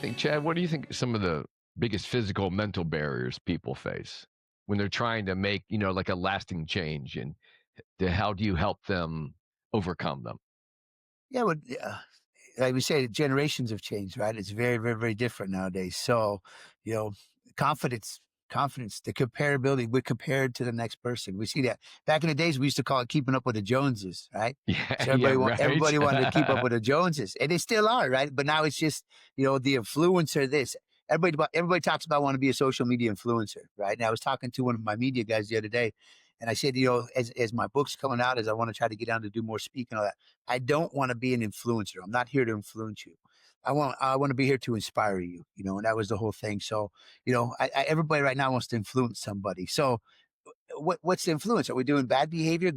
think, Chad, what do you think some of the biggest physical mental barriers people face when they're trying to make, like a lasting change, and how do you help them overcome them? Yeah, like we say, generations have changed, right? It's very, very, very different nowadays. So, you know, confidence, confidence, the comparability, we're compared to the next person. We see that back in the days, we used to call it keeping up with the Joneses, right? Yeah, So yeah, everybody wanted to keep up right. with the Joneses, and they still are, right? But now it's just, the influencer, this. Everybody talks about want to be a social media influencer, right? And I was talking to one of my media guys the other day, and I said, as my book's coming out, as I want to try to get down to do more speaking, all that, I don't want to be an influencer. I'm not here to influence you. I want to be here to inspire you, and that was the whole thing. So, everybody right now wants to influence somebody. So what's the influence? Are we doing bad behavior,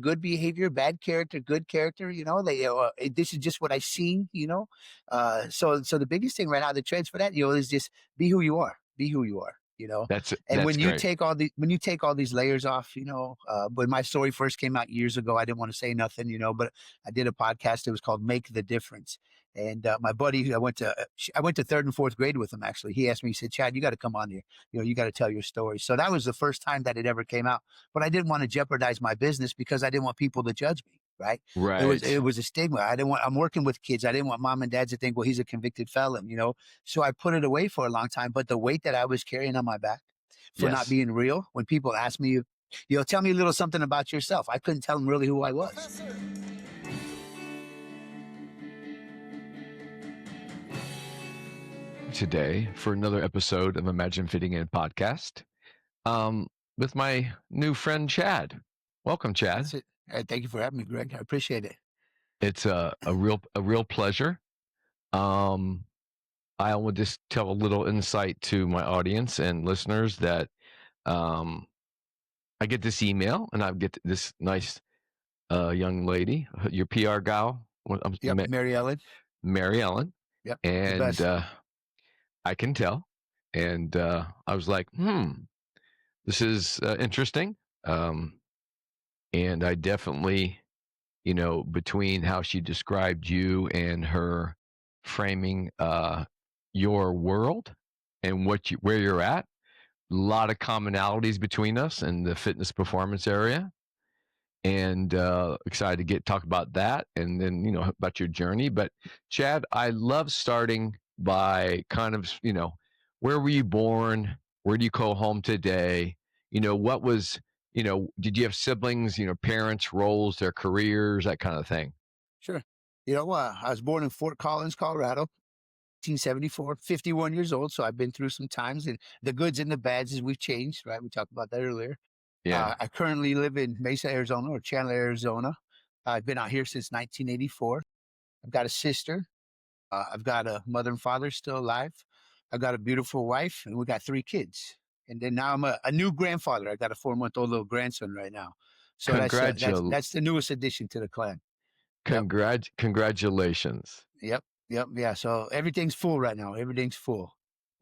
bad character, good character? This is just what I've seen, so the biggest thing right now, the trends for that, is just be who you are, be who you are. And That's when you great. take all these layers off, when my story first came out years ago, I didn't want to say nothing, but I did a podcast. It was called Make the Difference. And my buddy, I went to third and fourth grade with him. Actually, he asked me, he said, "Chad, you got to come on here. You got to tell your story." So that was the first time that it ever came out. But I didn't want to jeopardize my business because I didn't want people to judge me. Right? It was a stigma. I'm working with kids. I didn't want mom and dad to think, well, he's a convicted felon. So I put it away for a long time. But the weight that I was carrying on my back for not Yes. being real, when people ask me, tell me a little something about yourself. I couldn't tell them really who I was. Today for another episode of Imagine Fitting In podcast, with my new friend Chad. Welcome, That's Chad. it. Thank you for having me, Greg. I appreciate it. It's a real pleasure. Um, I will just tell a little insight to my audience and listeners that um, I get this email and I get this nice young lady, your PR gal, Yep, Mary Ellen. Mary Ellen, Yep, the and best. I can tell. And I was like, this is interesting. Um, and I definitely, between how she described you and her framing your world and where you're at, a lot of commonalities between us in the fitness performance area. And excited to talk about that, and then about your journey. But Chad, I love starting by kind of where were you born? Where do you call home today? What was did you have siblings? Parents, roles, their careers, that kind of thing. Sure. I was born in Fort Collins, Colorado, 1974, 51 years old. So I've been through some times, and the goods and the bads as we've changed, right? We talked about that earlier. Yeah, I currently live in Mesa, Arizona, or Chandler, Arizona. I've been out here since 1984. I've got a sister. I've got a mother and father still alive. I've got a beautiful wife, and we got 3 kids. And then now I'm a new grandfather. I got a 4-month-old little grandson right now. So Congratul that's the newest addition to the clan. Yep. congratulations. Yep. Yep. Yeah. So everything's full right now. Everything's full.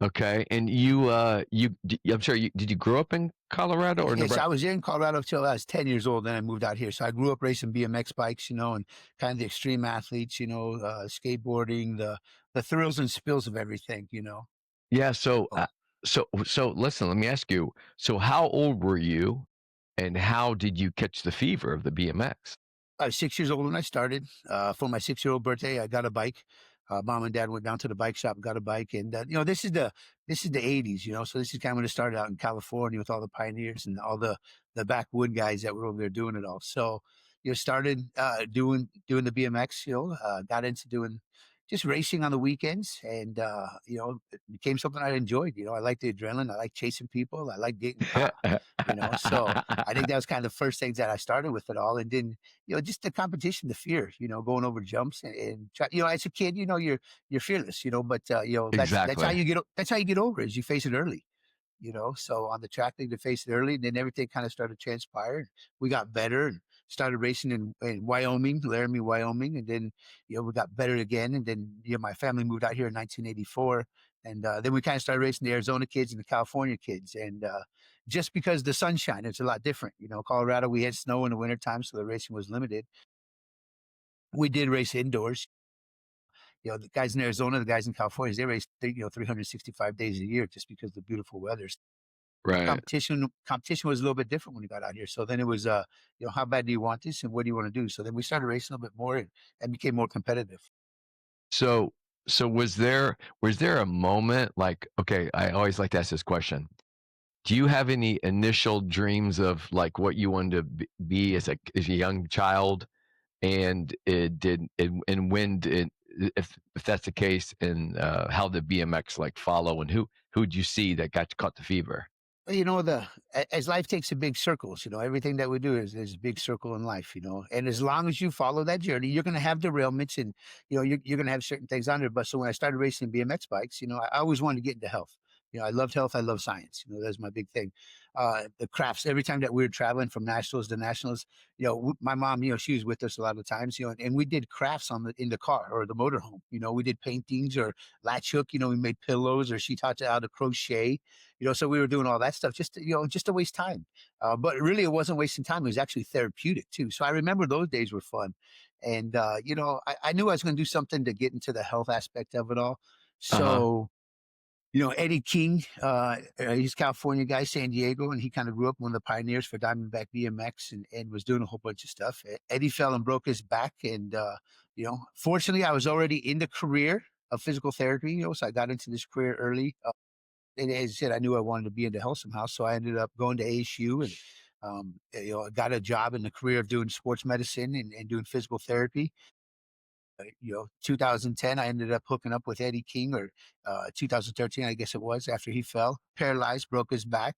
Okay, and I'm sorry, did you grow up in Colorado or Yes, Nebraska? I was in Colorado till I was 10 years old. Then I moved out here. So I grew up racing BMX bikes, and kind of the extreme athletes, skateboarding, the thrills and spills of everything. Yeah, so Oh, listen, let me ask you. So how old were you and how did you catch the fever of the BMX? I was 6 years old when I started. For my 6-year-old birthday, I got a bike. Mom and dad went down to the bike shop, got a bike, and this is the '80s. So this is kind of when it started out in California with all the pioneers and all the backwood guys that were over there doing it all. So started doing the BMX. Got into doing just racing on the weekends, and it became something I enjoyed. I like the adrenaline. I like chasing people. I like getting caught. So I think that was kind of the first things that I started with it all, and then just the competition, the fear, going over jumps and try, as a kid, you're fearless, but that's how Exactly. you get over it, is you face it early. So on the track, they could face it early, and then everything kind of started to transpire. We got better and started racing in Wyoming, Laramie, Wyoming, and then we got better again. And then my family moved out here in 1984, and then we kind of started racing the Arizona kids and the California kids. And just because the sunshine, it's a lot different. Colorado, we had snow in the wintertime, so the racing was limited. We did race indoors. the guys in Arizona, the guys in California, they race 365 days a year just because of the beautiful weather. Right. Competition was a little bit different when we got out here. So then it was, how bad do you want this and what do you want to do? So then we started racing a little bit more and became more competitive. So so was there a moment like, okay, I always like to ask this question. Do you have any initial dreams of like what you wanted to be as a young child? And it did and when did, if that's the case, and how did BMX like follow, and who'd you see that got caught the fever? Well, as life takes a big circles, everything that we do is a big circle in life, and as long as you follow that journey, you're going to have derailments and, you're going to have certain things on there. But so when I started racing BMX bikes, I always wanted to get into health. I loved health. I love science. That's my big thing. The crafts, every time that we were traveling from nationals to nationals, my mom, she was with us a lot of times, and we did crafts in the car or the motorhome. We did paintings or latch hook, we made pillows, or she taught us how to crochet. So we were doing all that stuff just to waste time. But really, it wasn't wasting time. It was actually therapeutic too. So I remember those days were fun. And, I knew I was going to do something to get into the health aspect of it all. Uh-huh. So, Eddie King, he's a California guy, San Diego, and he kind of grew up one of the pioneers for Diamondback BMX and was doing a whole bunch of stuff. Eddie fell and broke his back. And, fortunately, I was already in the career of physical therapy, so I got into this career early. And as I said, I knew I wanted to be into health somehow, so I ended up going to ASU and I got a job in the career of doing sports medicine and doing physical therapy. 2010, I ended up hooking up with Eddie King, or 2013, I guess it was, after he fell, paralyzed, broke his back,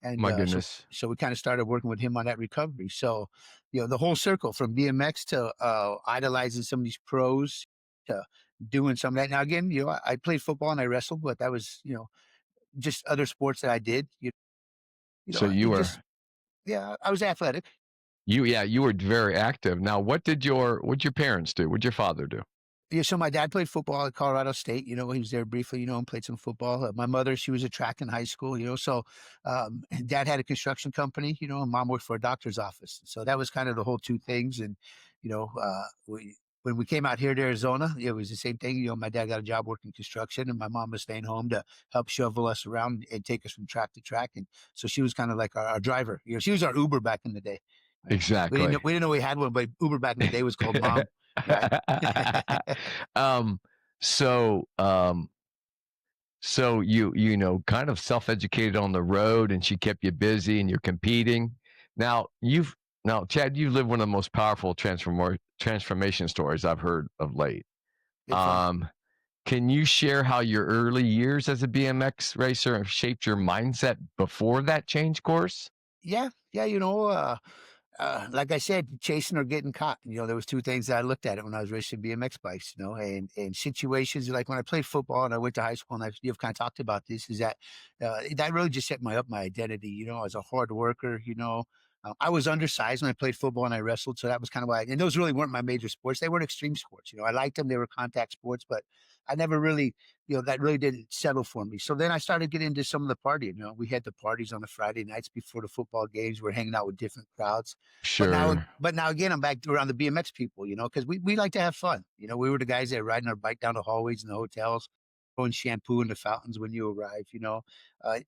and My so goodness. so we kind of started working with him on that recovery. So, the whole circle from BMX to idolizing some of these pros to doing some of that. Now, again, I played football and I wrestled, but that was just other sports that I did. So you You were just yeah, I was athletic. yeah, you were very active. Now, what'd your parents do? What'd your father do? Yeah, so my dad played football at Colorado State. He was there briefly, and played some football. My mother, she was a track in high school. So dad had a construction company, and mom worked for a doctor's office. So that was kind of the whole two things. And when we came out here to Arizona, it was the same thing. My dad got a job working construction, and my mom was staying home to help shovel us around and take us from track to track. And so she was kind of like our driver. She was our Uber back in the day. We didn't know, Exactly. we didn't know we had one, but Uber back in the day was called mom, right? um, so um, so kind of self-educated on the road, and she kept you busy, and you're competing. Now Chad, you've lived one of the most powerful transformation stories I've heard of late. Big fan. Um, can you share how your early years as a BMX racer have shaped your mindset before that change course? Yeah, yeah, like I said, chasing or getting caught. There was two things that I looked at it when I was racing BMX bikes. And situations like when I played football and I went to high school, and you've kind of talked about this, is that that really just set my identity. I was a hard worker. I was undersized when I played football and I wrestled, so that was kind of why. And those really weren't my major sports; they weren't extreme sports. I liked them; they were contact sports, but I never really, that really didn't settle for me. So then I started getting into some of the partying. We had the parties on the Friday nights before the football games. We're hanging out with different crowds. But now, Sure. but now again, I'm back around the BMX people, because we like to have fun. We were the guys that were riding our bike down the hallways in the hotels, throwing shampoo in the fountains when you arrive. Uh,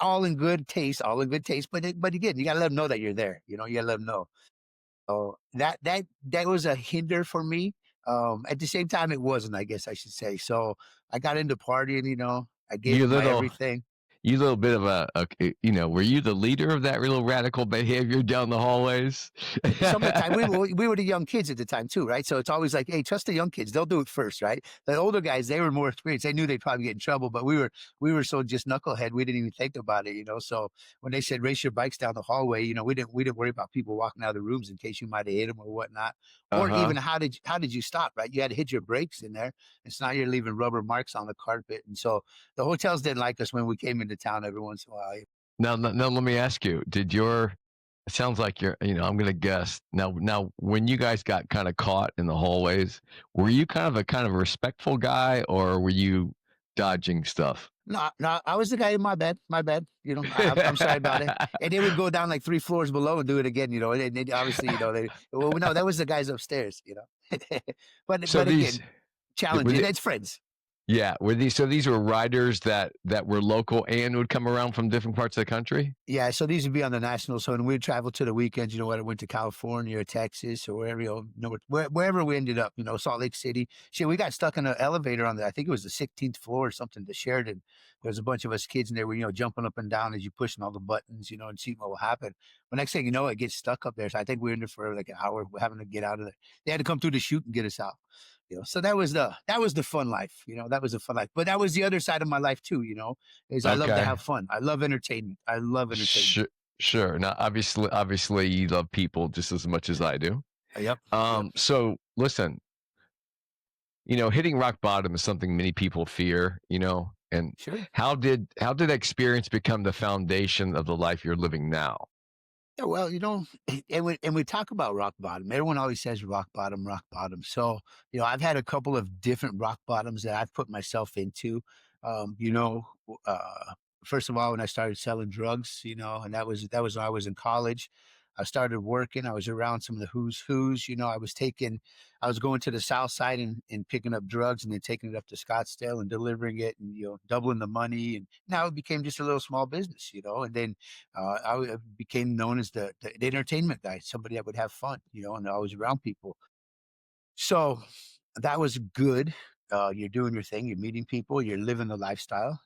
all in good taste, all in good taste. But again, you gotta let them know that you're there. You gotta let them know. So that was a hinder for me. At the same time, it wasn't, I guess I should say. So I got into partying. I gave You it my little everything. you little bit of were you the leader of that little radical behavior down the hallways? Some of the time we were the young kids at the time too, right? So it's always like, hey, trust the young kids; they'll do it first, right? The older guys, they were more experienced; they knew they'd probably get in trouble, but we were so just knucklehead, we didn't even think about it. So when they said race your bikes down the hallway, we didn't worry about people walking out of the rooms in case you might have hit them or whatnot, or Uh-huh. even how did you stop, right? You had to hit your brakes in there, and so now you're leaving rubber marks on the carpet, and so the hotels didn't like us when we came into town every once in a while. Now let me ask you, it sounds like I'm gonna guess. Now when you guys got kinda caught in the hallways, were you kind of a respectful guy, or were you dodging stuff? No, no, I was the guy in my bed. My bad. I'm sorry about it. And they would go down like 3 floors below and do it again. Obviously, they. Well, no, that was the guys upstairs. So but these again. Were challenging. they, It's friends. yeah, were these were riders that were local and would come around from different parts of the country? Yeah, so these would be on the national. So when we travel to the weekends, whether I went to California or Texas or wherever, wherever we ended up, Salt Lake City. Shit, we got stuck in an elevator I think it was the 16th floor or something to Sheridan. There was a bunch of us kids in there, were, jumping up and down as you pushing all the buttons, and seeing what will happen. But next thing you know, it gets stuck up there. So I think we were in there for like an hour, having to get out of there. They had to come through the chute and get us out. So that was the fun life. That was the fun life. But that was the other side of my life too. Is I love to Okay. have fun. I love entertainment. I love entertainment. Sure, sure. Now, obviously, you love people just as much as I do. Yep. Yep. So listen, hitting rock bottom is something many people fear. And Sure. how did that experience become the foundation of the life you're living now? Yeah, well, and we talk about rock bottom. Everyone always says rock bottom, rock bottom. So, I've had a couple of different rock bottoms that I've put myself into. Um, you know, uh, First of all, when I started selling drugs, and that was when I was in college. I started working. I was around some of the who's who's. I was going to the South Side and picking up drugs and then taking it up to Scottsdale and delivering it and doubling the money. And now it became just a little small business, and then I became known as the entertainment guy, somebody that would have fun, and I was around people. So that was good. You're doing your thing, you're meeting people, you're living the lifestyle,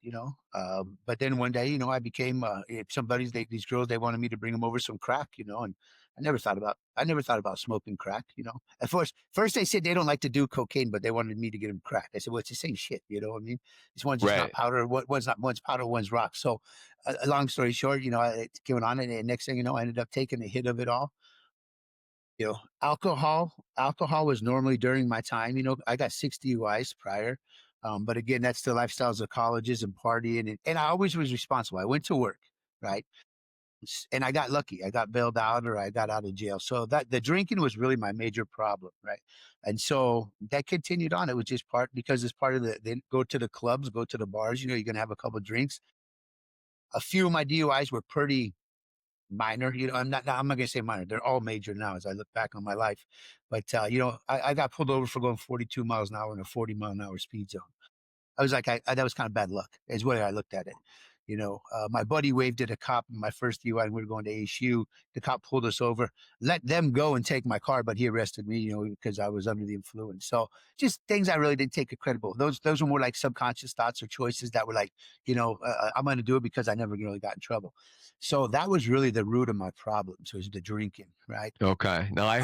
But then one day, I became if these girls, they wanted me to bring them over some crack, and I never thought about smoking crack, At first they said they don't like to do cocaine, but they wanted me to get them crack. I said, well, it's the same shit, you know what I mean? This one's just not Right. powder, one's powder, one's rock. So, long story short, it's going on, and next thing you know, I ended up taking a hit of it all. Alcohol was normally during my time. I got 6 DUIs prior. But again, that's the lifestyles of colleges and partying. And I always was responsible. I went to work, right? And I got lucky. I got bailed out or I got out of jail. So that the drinking was really my major problem, right? And so that continued on. It was just because it's part of they go to the clubs, go to the bars, you're going to have a couple of drinks. A few of my DUIs were pretty minor. I'm not gonna say minor. They're all major now as I look back on my life. But I got pulled over for going 42 miles an hour in a 40-mile-an-hour speed zone. I was like, that was kind of bad luck, is the way I looked at it. My buddy waved at a cop in my first DUI and we were going to ASU. The cop pulled us over, let them go and take my car, but he arrested me, because I was under the influence. So just things I really didn't take a credible. Those were more like subconscious thoughts or choices that were like, I'm going to do it because I never really got in trouble. So that was really the root of my problems was the drinking, right? Okay. Now Um, I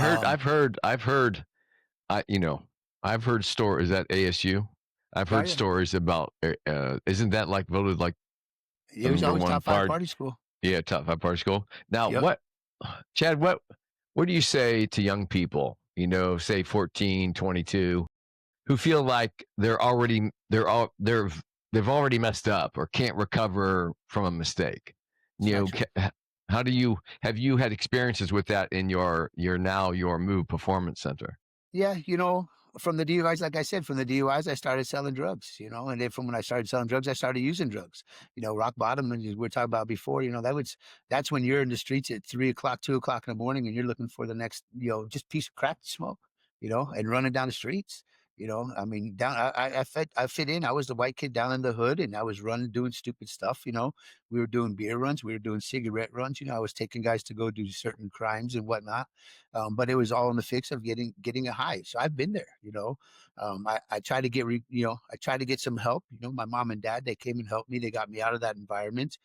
you know I've heard stories at ASU. I've oh heard yeah, stories about isn't that like voted like it the was number always one top five part? party school. Yeah, top five party school. Now, Yep. Chad, what do you say to young people, say 14, 22, who feel like they've already messed up or can't recover from a mistake? It's You not know, true. how do you have you had experiences with that in your Move Performance Center? Yeah, from the DUIs, like I said, from the DUIs, I started selling drugs, and then from when I started selling drugs, I started using drugs. Rock bottom, and we were talking about before, that's when you're in the streets at 3 o'clock, 2 o'clock in the morning, and you're looking for the next, just piece of crack to smoke, and running down the streets. I mean, down, I fit in. I was the white kid down in the hood, and I was running, doing stupid stuff. We were doing beer runs, we were doing cigarette runs. I was taking guys to go do certain crimes and whatnot. But it was all in the fix of getting a high. So I've been there. I tried to I tried to get some help. My mom and dad, they came and helped me. They got me out of that environment.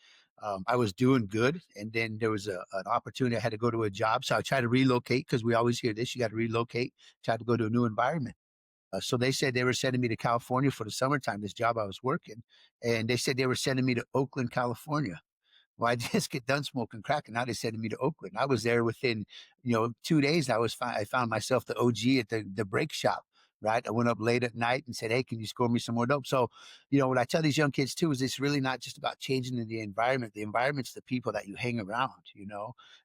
I was doing good, and then there was an opportunity. I had to go to a job, so I tried to relocate because we always hear this: you got to relocate. Tried to go to a new environment. So they said they were sending me to California for the summertime. This job I was working, and they said they were sending me to Oakland, California. Well, I just get done smoking crack, and now they sending me to Oakland. I was there within, 2 days. I found myself the OG at the break shop. Right, I went up late at night and said, "Hey, can you score me some more dope?" So, what I tell these young kids too is it's really not just about changing in the environment. The environment's the people that you hang around.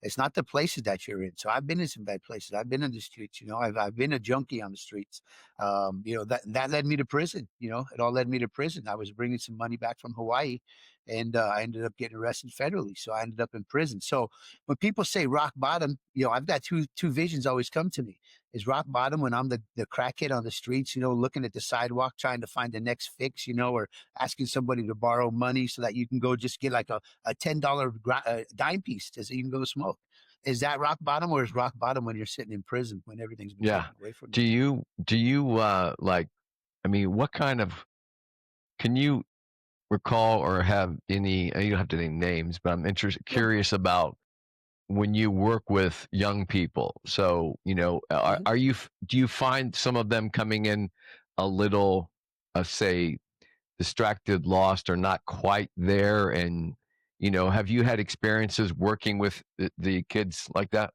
It's not the places that you're in. So I've been in some bad places. I've been in the streets. I've been a junkie on the streets. That led me to prison. It all led me to prison. I was bringing some money back from Hawaii, and I ended up getting arrested federally. So I ended up in prison. So when people say rock bottom, I've got two visions always come to me. Is rock bottom when I'm the crackhead on the streets, looking at the sidewalk, trying to find the next fix, or asking somebody to borrow money so that you can go just get like a $10 dime piece so you can go smoke. Is that rock bottom, or is rock bottom when you're sitting in prison when everything's been Yeah. taken away from you? Do you like, I mean, what kind of, can you recall or have any, you don't have to name names, but I'm interested, Yeah. curious about when you work with young people. So, Mhm. do you find some of them coming in a little, say, distracted, lost, or not quite there? And, have you had experiences working with the kids like that?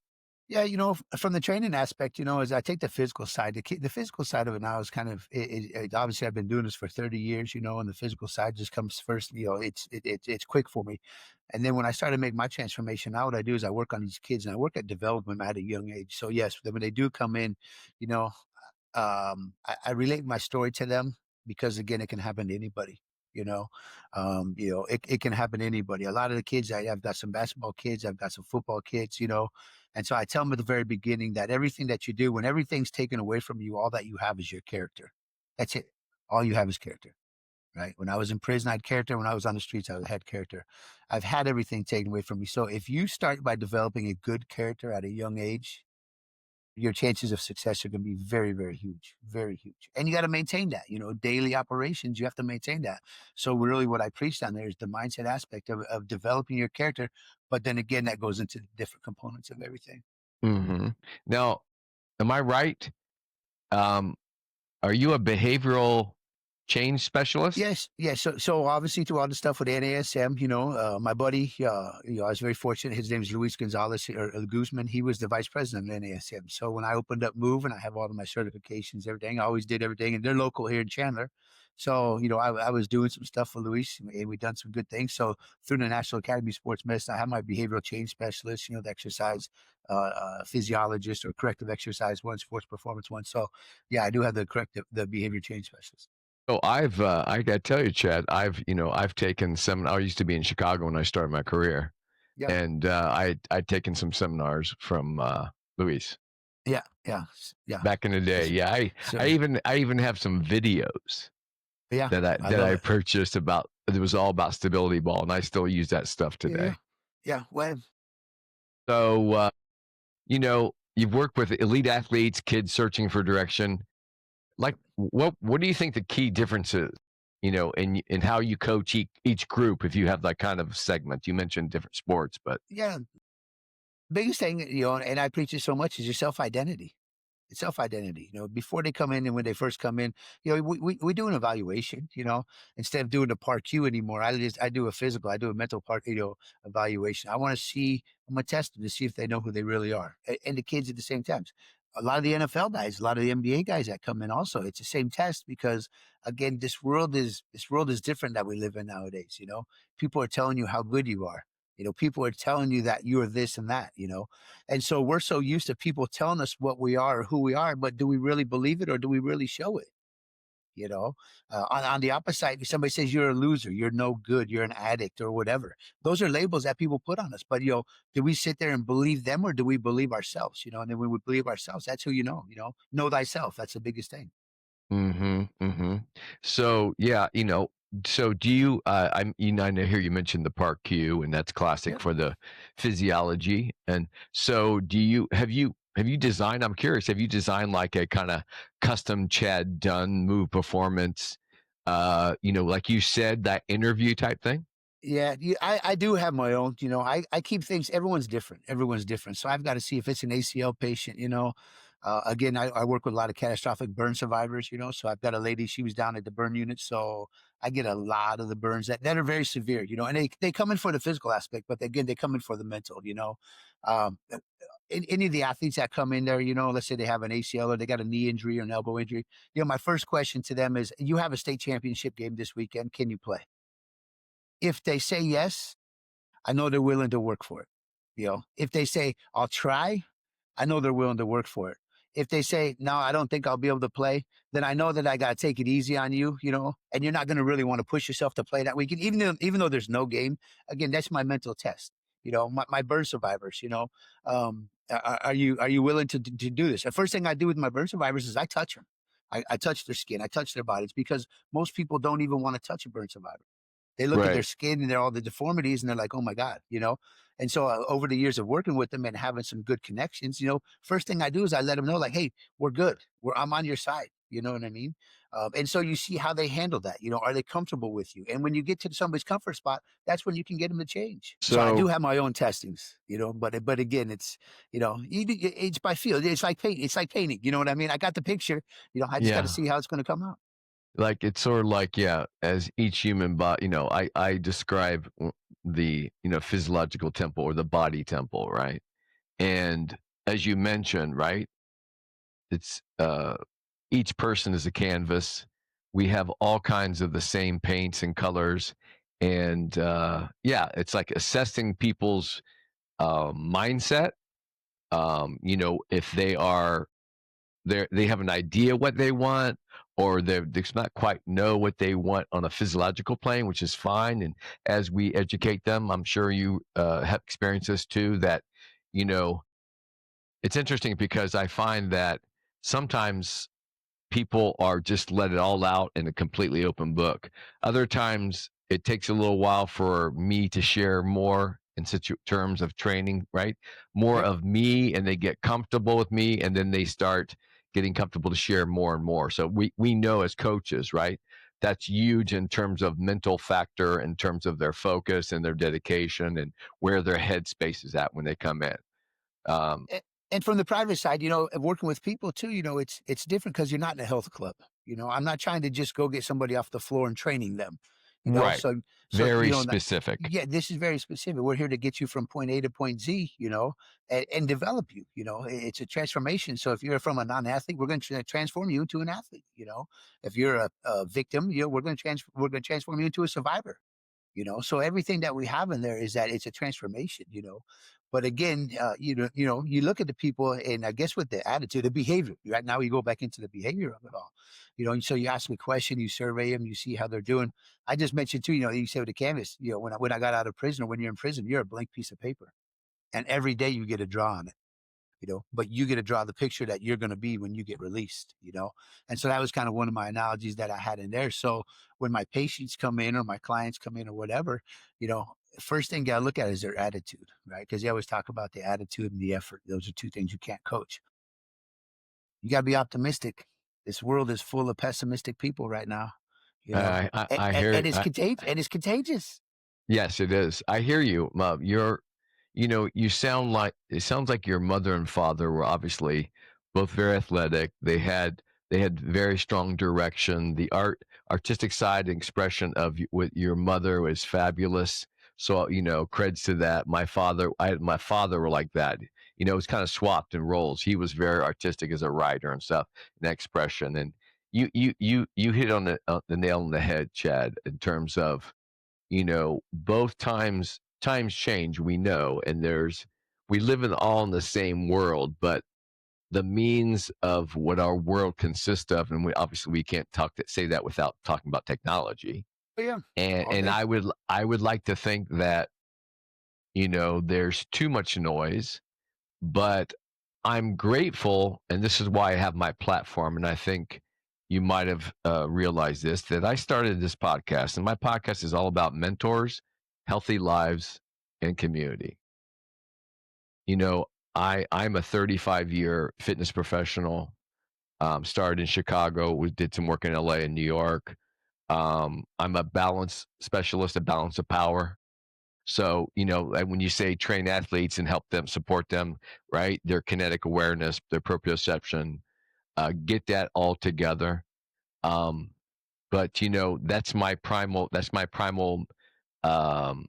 Yeah, from the training aspect, as I take the physical side, the physical side of it now is kind of obviously I've been doing this for 30 years, and the physical side just comes first. It's quick for me, and then when I start to make my transformation, now what I do is I work on these kids and I work at development at a young age. So yes, when they do come in, you know, I relate my story to them because again, it can happen to anybody. It can happen to anybody. A lot of the kids, I've got some basketball kids, I've got some football kids, and so I tell them at the very beginning that everything that you do, when everything's taken away from you, all that you have is your character. That's it. All you have is character. Right. When I was in prison, I had character. When I was on the streets, I had character. I've had everything taken away from me. So if you start by developing a good character at a young age, your chances of success are going to be very, very huge, very huge. And you got to maintain that, daily operations, you have to maintain that. So really what I preach down there is the mindset aspect of developing your character. But then again, that goes into the different components of everything. Now, am I right? Um, are you a behavioral change specialist? Yes, yes. So obviously through all the stuff with NASM, my buddy, I was very fortunate. His name is Luis Gonzalez or Guzman. He was the vice president of NASM. So when I opened up Move and I have all of my certifications, everything, I always did everything. And they're local here in Chandler. So, I was doing some stuff for Luis and we done some good things. So through the National Academy of Sports Medicine, I have my behavioral change specialist, the exercise physiologist or corrective exercise one, sports performance one. So yeah, I do have the behavior change specialist. So I got to tell you, Chad, I've taken I used to be in Chicago when I started my career, Yeah. and I'd taken some seminars from Luis Yeah, yeah, yeah. back in the day. Yes, Yeah, sir. I even have some videos Yeah, I that love I it. purchased about, it was all about stability ball, and I still use that stuff Yeah, yeah, today. yeah. Well, So you've worked with elite athletes, kids searching for direction. Like, what do you think the key difference is, in how you coach each group, if you have that kind of segment? You mentioned different sports, but yeah. Biggest thing, and I preach it so much is your self identity. It's self identity. Before they come in and when they first come in, we do an evaluation. Instead of doing the part Q anymore, I do a physical, I do a mental part, evaluation. I want to see, I'm gonna test them to see if they know who they really are, and the kids at the same time. A lot of the NFL guys, a lot of the NBA guys that come in also, it's the same test because again, this world is different that we live in nowadays. People are telling you how good you are. People are telling you that you're this and that. And so we're so used to people telling us what we are or who we are, but do we really believe it or do we really show it? On the opposite, if somebody says you're a loser, you're no good, you're an addict or whatever. Those are labels that people put on us. But, do we sit there and believe them or do we believe ourselves? And then when we believe ourselves, that's who know thyself. That's the biggest thing. so yeah, so do you? I know here you mentioned the Park Q, and that's classic Yeah. for the physiology. And so, have you designed? I'm curious. Have you designed like a kind of custom Chad Dunn move performance? Like you said, that interview type thing. Yeah, I do have my own. I keep things. Everyone's different. Everyone's different. So I've got to see if it's an ACL patient. Again, I work with a lot of catastrophic burn survivors. So I've got a lady. She was down at the burn unit, so I get a lot of the burns that are very severe. And they come in for the physical aspect, but again, they come in for the mental. Um, any of the athletes that come in there, let's say they have an ACL or they got a knee injury or an elbow injury. My first question to them is, "You have a state championship game this weekend. Can you play?" If they say yes, I know they're willing to work for it. If they say, I'll try, I know they're willing to work for it. If they say, no, I don't think I'll be able to play, then I know that I got to take it easy on you, and you're not going to really want to push yourself to play that weekend, even though there's no game. Again, that's my mental test. My burn survivors, Are you willing to do this? The first thing I do with my burn survivors is I touch them. I touch their skin. I touch their bodies because most people don't even want to touch a burn survivor. They look at their Right. skin and they're all the deformities and they're like, oh my God, you know? And so over the years of working with them and having some good connections, first thing I do is I let them know, like, hey, we're good. I'm on your side. You know what I mean? And so you see how they handle that. Are they comfortable with you? And when you get to somebody's comfort spot, that's when you can get them to change. So I do So have my own testings, but again, it's by feel. It's like paint. It's like painting. You know what I mean? I got the picture. I just got to yeah, see how it's going to come out. like it's sort of like, yeah, as each human body, I describe the physiological temple or the body temple, right? And as you mentioned, right, it's each person is a canvas. We have all kinds of the same paints and colors, and yeah, it's like assessing people's mindset. If they have an idea what they want, or they not quite know what they want on a physiological plane, which is fine. And as we educate them, I'm sure you have experienced this too. That you know, it's interesting because I find that sometimes people are just let it all out in a completely open book. Other times it takes a little while for me to share more in terms of training, right? More Yep. of me, and they get comfortable with me, and then they start getting comfortable to share more and more. So we know as coaches, right? That's huge in terms of mental factor, in terms of their focus and their dedication, and where their headspace is at when they come in. Um, And from the private side, working with people too, it's different because you're not in a health club. I'm not trying to just go get somebody off the floor and training them. right. So Very not, specific. yeah, this is very specific. We're here to get you from point A to point Z, and develop you. It's a transformation. So if you're from a non-athlete, we're going to transform you into an athlete. If you're a victim, we're going to transform you into a survivor. So everything that we have in there is that it's a transformation. But again, you look at the people, and I guess with the attitude, the behavior, right now you go back into the behavior of it all. So you ask them a question, you survey them, you see how they're doing. I just mentioned too, you say with the canvas, when I got out of prison, or when you're in prison, you're a blank piece of paper, and every day you get a draw on it. But you get to draw the picture that you're going to be when you get released. And so that was kind of one of my analogies that I had in there. So when my patients come in or my clients come in or whatever, first thing you got to look at is their attitude, right? Because they always talk about the attitude and the effort. Those are two things you can't coach. You got to be optimistic. This world is full of pessimistic people right now, and, I and, hear. and it's contagious. And it's contagious. Yes, it is. I hear you. You sound like it sounds like your mother and father were obviously both very athletic. They had very strong direction. The artistic side and expression of with your mother was fabulous. So creds to that. My father were like that. It was kind of swapped in roles. He was very artistic as a writer and stuff, and expression. And you hit on the nail on the head, Chad, in terms of both times change, we know, and we live all in the same world, but the means of what our world consists of, and we can't say that without talking about technology. But yeah, And all and day. I would like to think that there's too much noise, but I'm grateful, and this is why I have my platform. And I think you might have realized this, that I started this podcast, and my podcast is all about mentors, healthy lives, and community. You know, I'm a 35-year fitness professional. Started in Chicago, we did some work in LA and New York. I'm a balance specialist, a balance of power. So, like when you say train athletes and help them, support them, right? Their kinetic awareness, their proprioception, get that all together. Um, but that's my primal, um,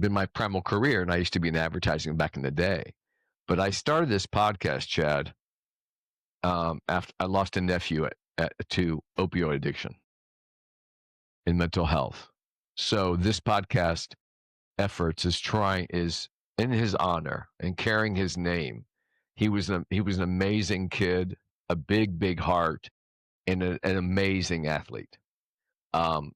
been my primal career. And I used to be in advertising back in the day. But I started this podcast, Chad, after I lost a nephew to opioid addiction and mental health. So this podcast efforts is in his honor and carrying his name. He was an amazing kid, a big heart, and an amazing athlete.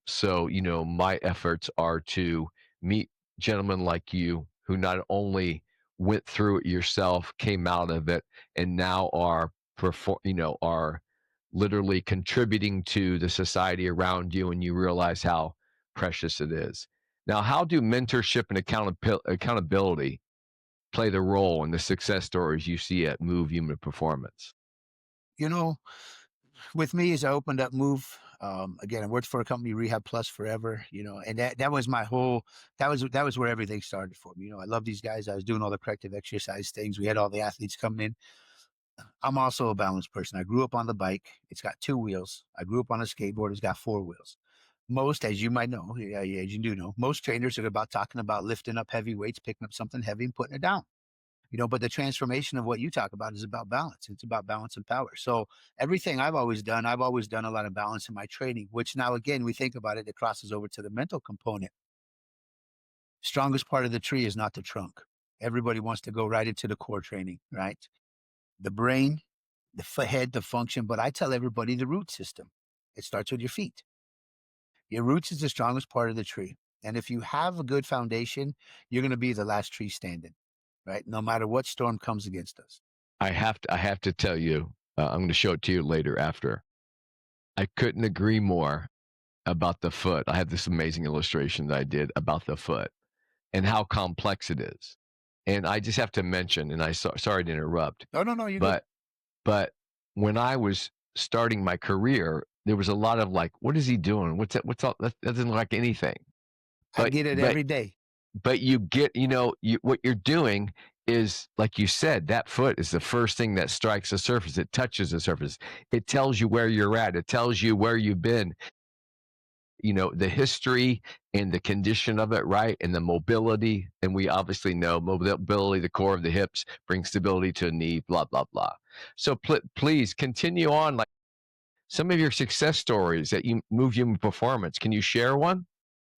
So my efforts are to meet gentlemen like you who not only went through it yourself, came out of it, and now are literally contributing to the society around you, and you realize how precious it is. Now, how do mentorship and accountability play the role in the success stories you see at Move Human Performance? You know, with me as I opened up Move, again, I worked for a company, Rehab Plus Forever, and that was my whole, that was where everything started for me. I love these guys. I was doing all the corrective exercise things. We had all the athletes coming in. I'm also a balanced person. I grew up on the bike. It's got two wheels. I grew up on a skateboard. It's got four wheels. Most, as you might know, yeah, as you do know, most trainers are about talking about lifting up heavy weights, picking up something heavy and putting it down. But the transformation of what you talk about is about balance. It's about balance and power. So everything I've always done a lot of balance in my training, which now again, we think about it, it crosses over to the mental component. Strongest part of the tree is not the trunk. Everybody wants to go right into the core training, right? The brain, the head, the function, but I tell everybody the root system. It starts with your feet. Your roots is the strongest part of the tree. And if you have a good foundation, you're going to be the last tree standing, right? No matter what storm comes against us. I have to tell you, I'm going to show it to you later after. I couldn't agree more about the foot. I have this amazing illustration that I did about the foot and how complex it is. And I just have to mention, and sorry to interrupt, No, no, no, you're good. but but when I was starting my career, there was a lot of like, what is he doing? What's that? What's all that doesn't look like anything. I But get it but every day. but you get, what you're doing is, like you said, that foot is the first thing that strikes the surface. It touches the surface. It tells you where you're at. It tells you where you've been, the history and the condition of it, right? And the mobility. And we obviously know mobility, the core of the hips, brings stability to a knee, blah, blah, blah. So please continue on. Like some of your success stories that you move human performance. Can you share one?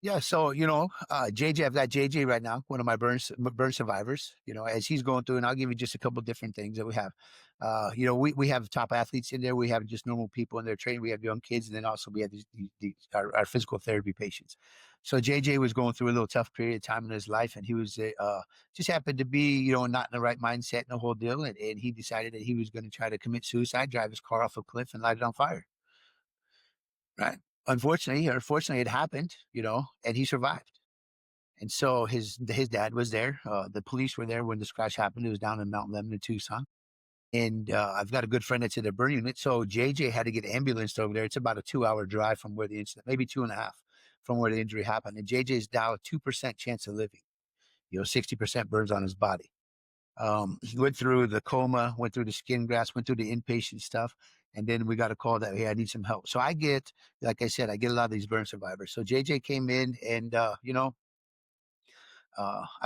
Yeah, so JJ, I've got JJ right now, one of my burn survivors. As he's going through, and I'll give you just a couple different things that we have. We have top athletes in there. We have just normal people in there training. We have young kids, and then also we have our physical therapy patients. So JJ was going through a little tough period of time in his life, and he was just happened to be not in the right mindset and the whole deal, and he decided that he was going to try to commit suicide, drive his car off a cliff, and light it on fire. Right. Unfortunately, or fortunately, it happened, and he survived. And so his dad was there. The police were there when this crash happened. It was down in Mount Lebanon, Tucson. And I've got a good friend that's in the burn unit. So JJ had to get ambulanced over there. It's about a 2-hour drive from where the incident, maybe 2.5 from where the injury happened. And JJ's down a 2% chance of living. 60% burns on his body. He went through the coma, went through the skin grafts, went through the inpatient stuff. And then we got a call that, hey, I need some help. So like I said, I get a lot of these burn survivors. So JJ came in and, I've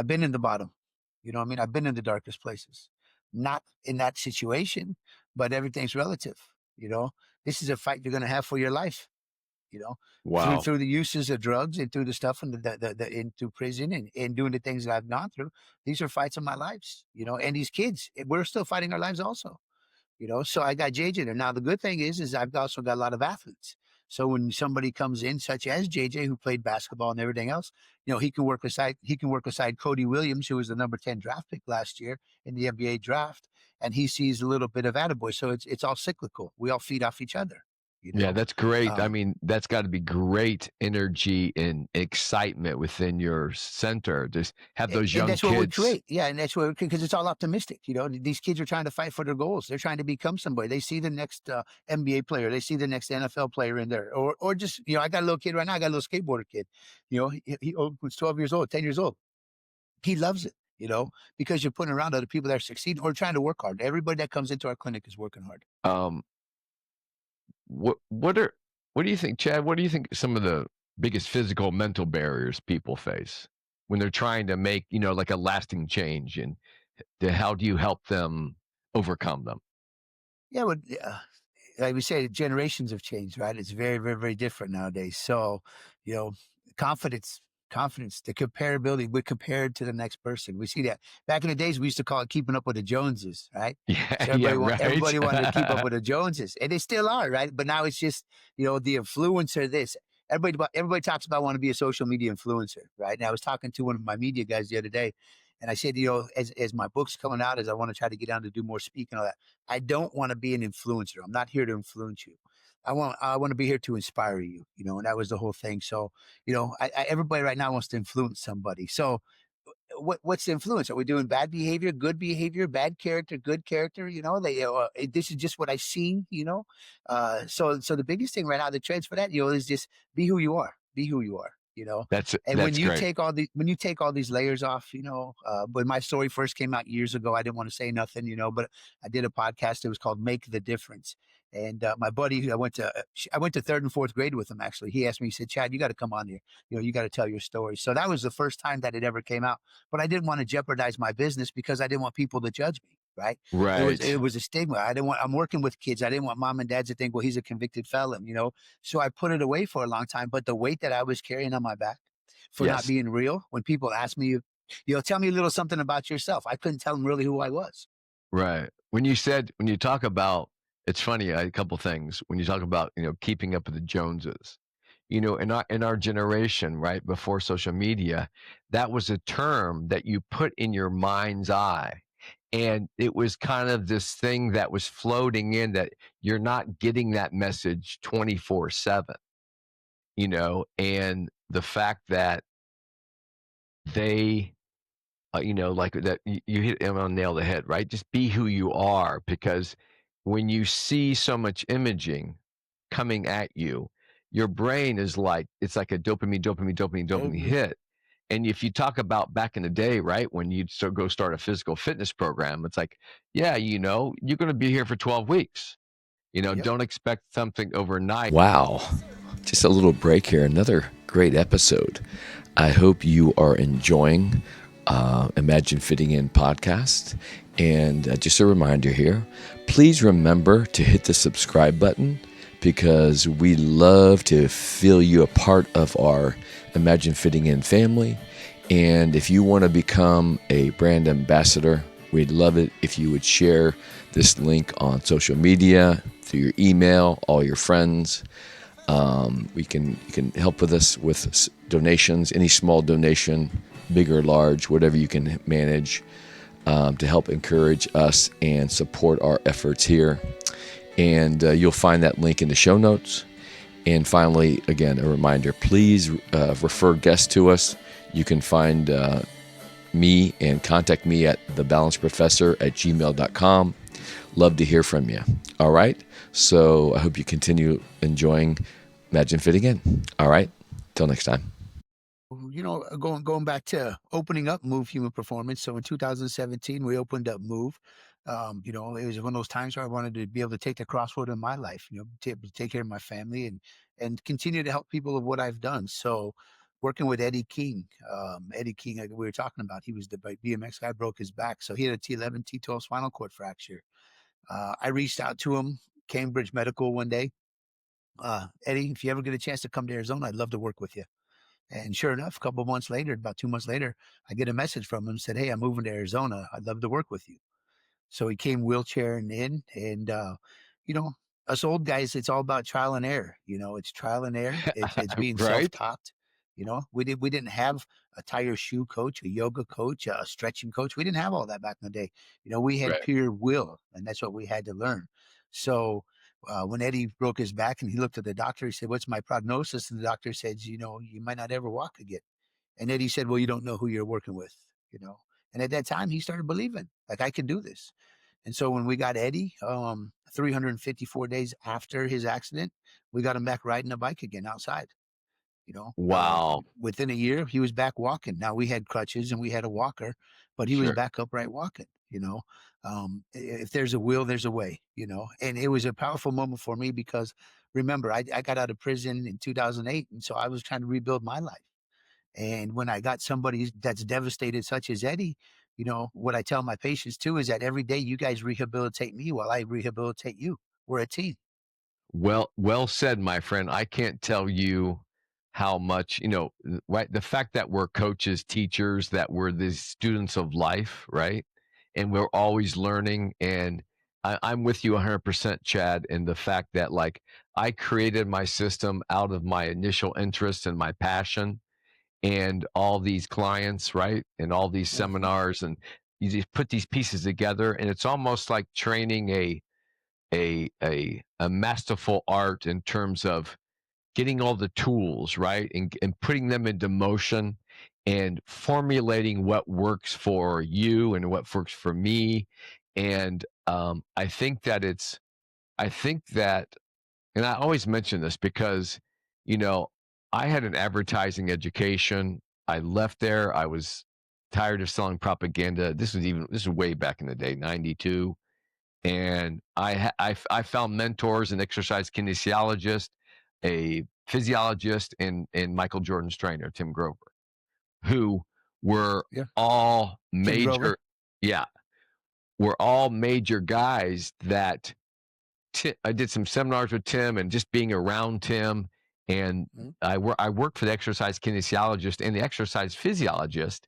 been in the bottom. What I mean? I've been in the darkest places, not in that situation, but everything's relative. You know, this is a fight you're going to have for your life. You know, through Wow. through the uses of drugs and through the stuff and into prison and doing the things that I've gone through. These are fights of my lives. And these kids, we're still fighting our lives also. So I got JJ there. Now the good thing is I've also got a lot of athletes. So when somebody comes in, such as JJ, who played basketball and everything else, he can work beside Cody Williams, who was the number 10 draft pick last year in the NBA draft, and he sees a little bit of attaboy. So it's all cyclical. We all feed off each other. You Yeah, know, that's great. I um, mean, that's got to be great energy and excitement within your center. Just have those and young that's what we kids. create. Yeah, and that's what because it's all optimistic. These kids are trying to fight for their goals. They're trying to become somebody. They see the next NBA player. They see the next NFL player in there, or just I got a little kid right now. I got a little skateboarder kid. He's 12 years old, 10 years old. He loves it. Because you're putting around other people that are succeeding or trying to work hard. Everybody that comes into our clinic is working hard. Um, what do you think, Chad? What do you think some of the biggest physical mental barriers people face when they're trying to make, like a lasting change, and how do you help them overcome them? Yeah, but like we say, generations have changed, right? It's very, very, very different nowadays. So, you know, confidence, confidence, the comparability, we're compared to the next person. We see that back in the days, we used to call it keeping up with the Joneses, right? Yeah, So yeah, everybody wanted to keep up right. with the Joneses, and they still are, right? But now it's just, the influencer. This everybody talks about want to be a social media influencer, right? And I was talking to one of my media guys the other day, And I said, as my book's coming out, as I want to try to get down to do more speaking and all that, I don't want to be an influencer. I'm not here to influence you. I want to be here to inspire you, and that was the whole thing. So, everybody right now wants to influence somebody. So what's the influence? Are we doing bad behavior, bad character, good character? This is just what I've seen. So the biggest thing right now, the trends for that, is just be who you are. Be who you are. And when That's you great. take all these layers off, when my story first came out years ago, I didn't want to say nothing, but I did a podcast. It was called "Make the Difference." And my buddy, who I went to third and fourth grade with him. Actually, he asked me, he said, "Chad, you got to come on here. You got to tell your story." So that was the first time that it ever came out. But I didn't want to jeopardize my business because I didn't want people to judge me. Right? It Right. was a stigma. I didn't want. I'm working with kids. I didn't want mom and dad to think, well, he's a convicted felon. So I put it away for a long time. But the weight that I was carrying on my back for not Yes. being real, when people ask me, tell me a little something about yourself. I couldn't tell them really who I was. Right. When you talk about, it's funny, a couple things. When you talk about, keeping up with the Joneses, in our generation, right, before social media, that was a term that you put in your mind's eye. And it was kind of this thing that was floating in that you're not getting that message 24/7, and the fact that they like that you hit him on the nail of the head, right? Just be who you are, because when you see so much imaging coming at you, your brain is like, it's like a dopamine Mhm. hit. And if you talk about back in the day, right, when you'd go start a physical fitness program, it's like, yeah, you're going to be here for 12 weeks. Yep. Don't expect something overnight. Wow. Just a little break here. Another great episode. I hope you are enjoying Imagine Fitting In podcast. And just a reminder here, please remember to hit the subscribe button because we love to feel you a part of our Imagine Fitting In family. And if you want to become a brand ambassador, we'd love it if you would share this link on social media, through your email, all your friends. You can help with us with donations, any small donation, big or large, whatever you can manage, to help encourage us and support our efforts here. And you'll find that link in the show notes. And finally, again, a reminder, please refer guests to us. You can find me and contact me at thebalanceprofessor@gmail.com. Love to hear from you. All right. So I hope you continue enjoying Imagine Fitting In. All right. Till next time. Going back to opening up Move Human Performance. So in 2017, we opened up Move. It was one of those times where I wanted to be able to take the crossroad in my life, to take care of my family and continue to help people with what I've done. So working with Eddie King, like we were talking about, he was the BMX guy, broke his back. So he had a T11, T12 spinal cord fracture. I reached out to him, Cambridge Medical one day. Eddie, if you ever get a chance to come to Arizona, I'd love to work with you. And sure enough, a couple of months later, about 2 months later, I get a message from him, said, "Hey, I'm moving to Arizona. I'd love to work with you." So he came wheelchairing in, and you know, us old guys, it's all about trial and error. It's trial and error. It's being self Right. taught. We didn't have a tire shoe coach, a yoga coach, a stretching coach. We didn't have all that back in the day. We had Right. pure will, and that's what we had to learn. So when Eddie broke his back and he looked at the doctor, he said, "What's my prognosis?" And the doctor said, "You might not ever walk again." And Eddie said, "Well, you don't know who you're working with, you know." And at that time, he started believing, like, I can do this. And so when we got Eddie, 354 days after his accident, we got him back riding a bike again outside. Wow. Within a year, he was back walking. Now we had crutches and we had a walker, but he was Sure. back upright walking. If there's a will, there's a way. And it was a powerful moment for me because remember, I got out of prison in 2008, and so I was trying to rebuild my life. And when I got somebody that's devastated, such as Eddie, what I tell my patients too is that every day you guys rehabilitate me while I rehabilitate you. We're a team. Well said, my friend. I can't tell you how much, right? The fact that we're coaches, teachers, that we're the students of life, right? And we're always learning. And I'm with you 100%, Chad, in the fact that, like, I created my system out of my initial interest and my passion. and all these clients, right? And all these Hmm. seminars, and you just put these pieces together, and it's almost like training a masterful art in terms of getting all the tools, right? And putting them into motion and formulating what works for you and what works for me. And I think that, and I always mention this because, you know, I had an advertising education. I left there. I was tired of selling propaganda. This is way back in the day, 92. And I found mentors, an exercise kinesiologist, a physiologist, and Michael Jordan's trainer, Tim Grover, who were Yeah. all Tim Grover. major, yeah, were all major guys that I did some seminars with Tim and just being around Tim. And Mhm. I worked for the exercise kinesiologist and the exercise physiologist.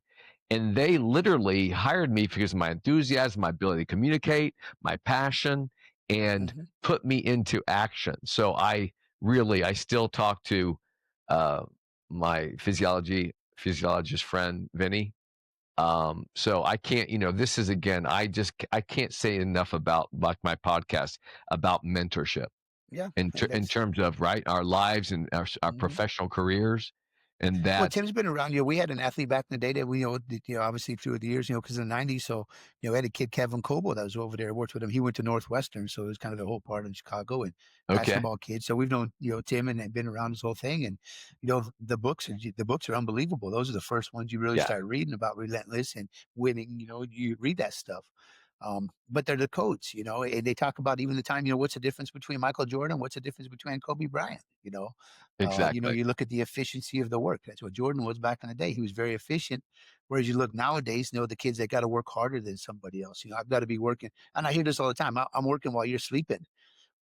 And they literally hired me because of my enthusiasm, my ability to communicate, my passion, and Hmm. put me into action. So I still talk to uh, my physiologist friend, Vinny. So I can't, this is again, I can't say enough about like my podcast about mentorship Yeah. in And that's, terms of right our lives and our mhm. professional careers, and Well, that's Tim's been around. We had an athlete back in the day that we obviously through the years, because in the '90s. So, we had a kid, Kevin Coble, that was over there. Worked with him. He went to Northwestern, so it was kind of the whole part of Chicago and okay. basketball kid. So we've known, Tim and been around this whole thing. And the books are unbelievable. Those are the first ones you really Yeah, start reading about relentless and winning. You read that stuff. But they're the codes, and they talk about even the time, what's the difference between Michael Jordan? What's the difference between Kobe Bryant? exactly. You look at the efficiency of the work. That's what Jordan was back in the day. He was very efficient. Whereas you look nowadays, the kids that got to work harder than somebody else. I've got to be working, and I hear this all the time. I'm working while you're sleeping.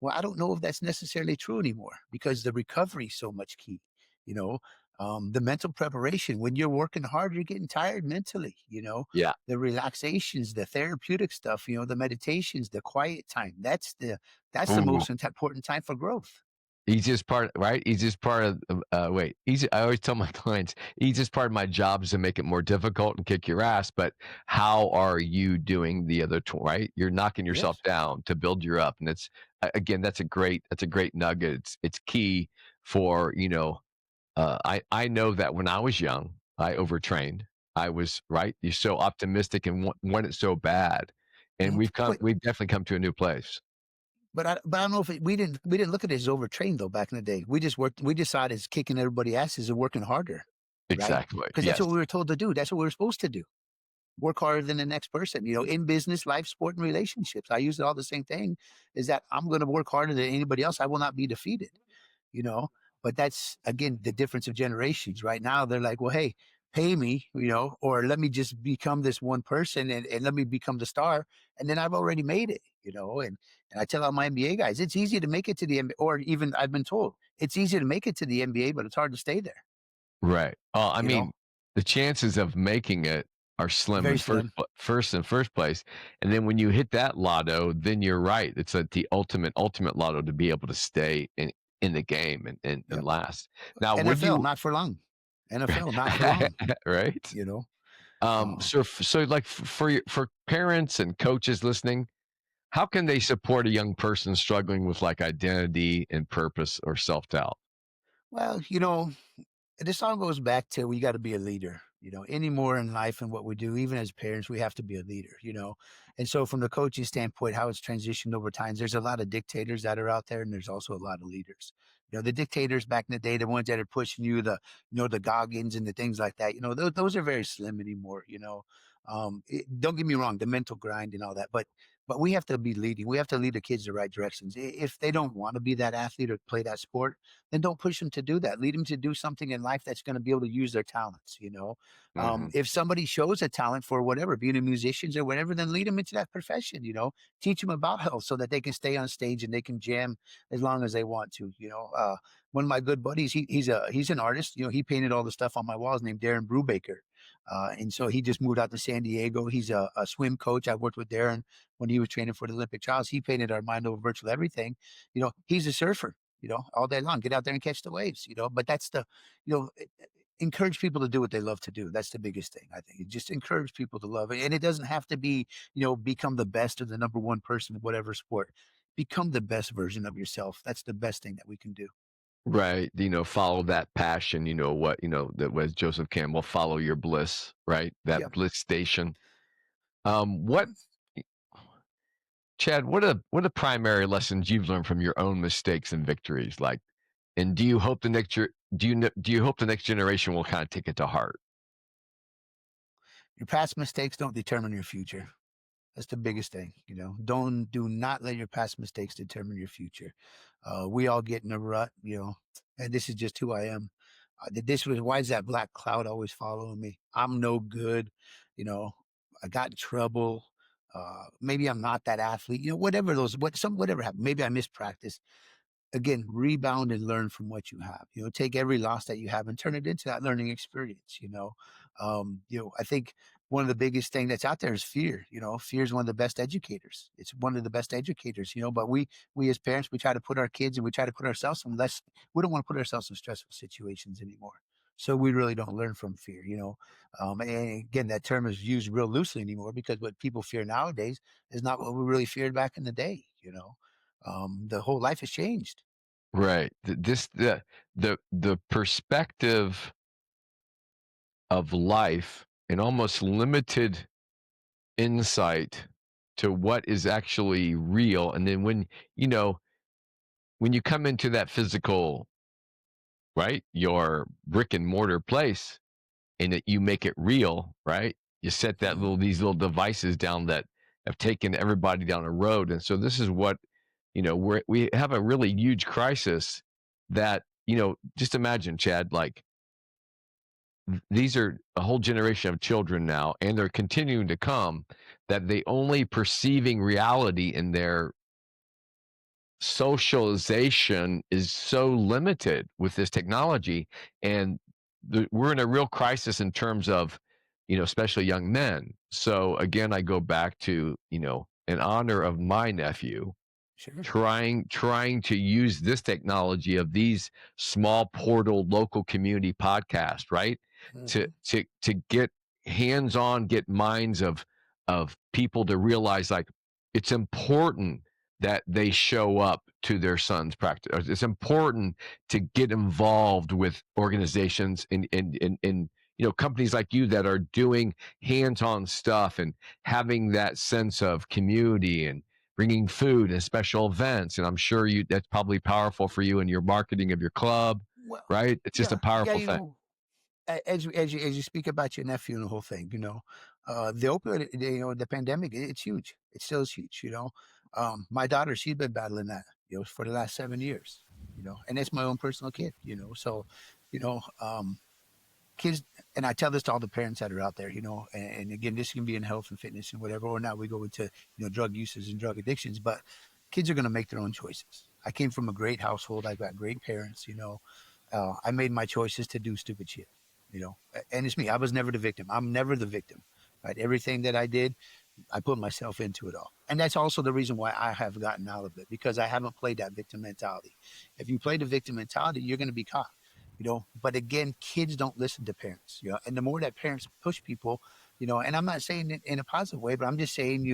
Well, I don't know if that's necessarily true anymore because the recovery is so much key. You know, the mental preparation. When you're working hard, you're getting tired mentally. Yeah. The relaxations, the therapeutic stuff. The meditations, the quiet time. That's the Ooh. most important time for growth. Easiest part, right? Easiest part of wait, easy. I always tell my clients, easiest part of my job is to make it more difficult and kick your ass. But how are you doing the other right? You're knocking yourself Yes. down to build you up, and it's again, that's a great nugget. It's key for I know that when I was young, I overtrained. I was right. You're so optimistic and want it so bad, and Mhm. But we've definitely come to a new place. but I don't know if we didn't look at it as overtrained though back in the day. We just worked. We decided as kicking everybody asses and working harder, right? Exactly. Because that's Yes. what we were told to do. That's what we were supposed to do. Work harder than the next person. In business, life, sport, and relationships. I use it all the same thing. Is that I'm going to work harder than anybody else. I will not be defeated. you know. But that's again the difference of generations. Right now, they're like, well, hey, pay me, or let me just become this one person and let me become the star, and then I've already made it. And I tell all my NBA guys, it's easy to make it to the NBA, or even I've been told it's easy to make it to the NBA, but it's hard to stay there. Right. I You know, mean, the chances of making it are slim very in slim. first place, and then when you hit that lotto, then you're right. It's like the ultimate lotto to be able to stay in the game and Yep. last. Now, would NFL, you not for long. NFL, not for long. right? You know. Uh, So like for parents and coaches listening, how can they support a young person struggling with like identity and purpose or self-doubt? well, this all goes back to we got to be a leader. Anymore in life and what we do, even as parents, we have to be a leader. And so, from the coaching standpoint, how it's transitioned over time, there's a lot of dictators that are out there, and there's also a lot of leaders. The dictators back in the day, the ones that are pushing you, the Goggins and the things like that. Those are very slim anymore. Don't get me wrong, the mental grind and all that, but we have to be leading. We have to lead the kids the right directions. If they don't want to be that athlete or play that sport, then don't push them to do that. Lead them to do something in life that's going to be able to use their talents. Mhm. If somebody shows a talent for whatever, being a musician or whatever, then lead them into that profession. Teach them about health so that they can stay on stage and they can jam as long as they want to. One of my good buddies, he's an artist. He painted all the stuff on my walls named Darren Brubaker. And so he just moved out to San Diego. He's a swim coach. I worked with Darren when he was training for the Olympic trials. He painted our mind over virtual everything. He's a surfer, all day long. Get out there and catch the waves. But that's the, you know, encourage people to do what they love to do. That's the biggest thing, I think. It just encourage people to love it. And it doesn't have to be, become the best or the number one person in whatever sport. Become the best version of yourself. That's the best thing that we can do. Right. Follow that passion, that was Joseph Campbell, follow your bliss, right? Yeah. That bliss station. What Chad, what are primary lessons you've learned from your own mistakes and victories? Like, and do you hope the next year, do you hope the next generation will kind of take it to heart? Your past mistakes don't determine your future. That's the biggest thing, Do not let your past mistakes determine your future. We all get in a rut, and this is just who I am. Why is that black cloud always following me? I'm no good, you know. I got in trouble. Maybe I'm not that athlete, whatever happened. Maybe I missed practice. Again, rebound and learn from what you have. Take every loss that you have and turn it into that learning experience. I think one of the biggest thing that's out there is fear. Fear is one of the best educators. It's one of the best educators. But we as parents, we try to put our kids and we try to put ourselves in less. We don't want to put ourselves in stressful situations anymore. So we really don't learn from fear. And again, that term is used real loosely anymore because what people fear nowadays is not what we really feared back in the day. The whole life has changed. Right. The perspective of life and almost limited insight to what is actually real. And then when you come into that physical, right, your brick and mortar place, and that you make it real, right? You set these little devices down that have taken everybody down a road. And so this is what, we have a really huge crisis that, just imagine, Chad, like these are a whole generation of children now, and they're continuing to come, that they only perceiving reality in their socialization is so limited with this technology. And we're in a real crisis in terms of, especially young men. So again, I go back to, in honor of my nephew, Sure. trying to use this technology of these small portal local community podcasts, right? Mm-hmm. To get hands on, get minds of people to realize, like, it's important that they show up to their son's practice. It's important to get involved with organizations and companies like you that are doing hands-on stuff and having that sense of community and bringing food and special events. And I'm sure that's probably powerful for you in your marketing of your club, Well, right? It's just a yeah, powerful thing. as you speak about your nephew and the whole thing, the opioid, the pandemic, it's huge. It still is huge. My daughter, she's been battling that, for the last 7 years, and it's my own personal kid, so, you know, um, kids, and I tell this to all the parents that are out there, and again, this can be in health and fitness and whatever, or now we go into, drug uses and drug addictions, but kids are going to make their own choices. I came from a great household. I've got great parents, I made my choices to do stupid shit, and it's me. I was never the victim. I'm never the victim, right? Everything that I did, I put myself into it all. And that's also the reason why I have gotten out of it, because I haven't played that victim mentality. If you play the victim mentality, you're going to be caught, but again, kids don't listen to parents, and the more that parents push people, and I'm not saying it in a positive way, but I'm just saying,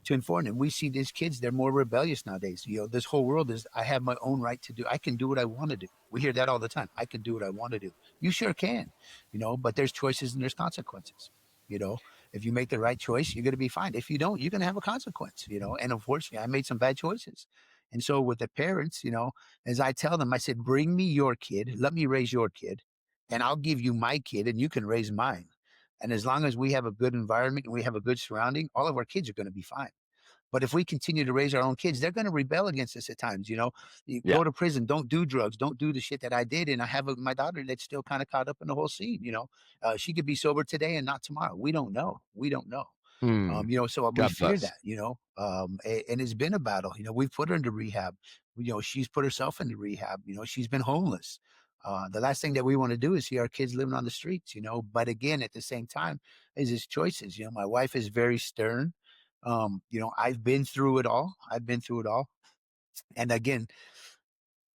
to inform them. We see these kids, they're more rebellious nowadays. This whole world is, I have my own right to do. I can do what I want to do. We hear that all the time. I can do what I want to do. You sure can, but there's choices and there's consequences. You know, if you make the right choice, you're going to be fine. If you don't, you're going to have a consequence, and unfortunately I made some bad choices. And so with the parents, as I tell them, I said, bring me your kid, let me raise your kid, and I'll give you my kid and you can raise mine. And as long as we have a good environment and we have a good surrounding, all of our kids are going to be fine. But if we continue to raise our own kids, they're going to rebel against us at times. You Yeah. go to prison, don't do drugs, don't do the shit that I did. And I have my daughter that's still kind of caught up in the whole scene. She could be sober today and not tomorrow. We don't know. We don't know. Hmm. So we God fear bless. that, and it's been a battle. We've put her into rehab. She's put herself into rehab. She's been homeless. The last thing that we want to do is see our kids living on the streets, but again, at the same time, is his choices. My wife is very stern. I've been through it all. And again,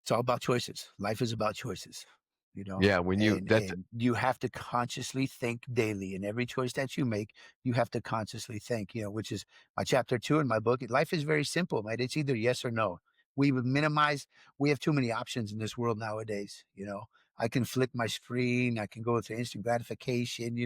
it's all about choices. Life is about choices. you know, Yeah, when you that's and you have to consciously think daily. In every choice that you make, you have to consciously think, which is my chapter 2 in my book. Life is very simple, right? It's either yes or no. We would minimize, we have too many options in this world nowadays, I can flick my screen. I can go to instant gratification.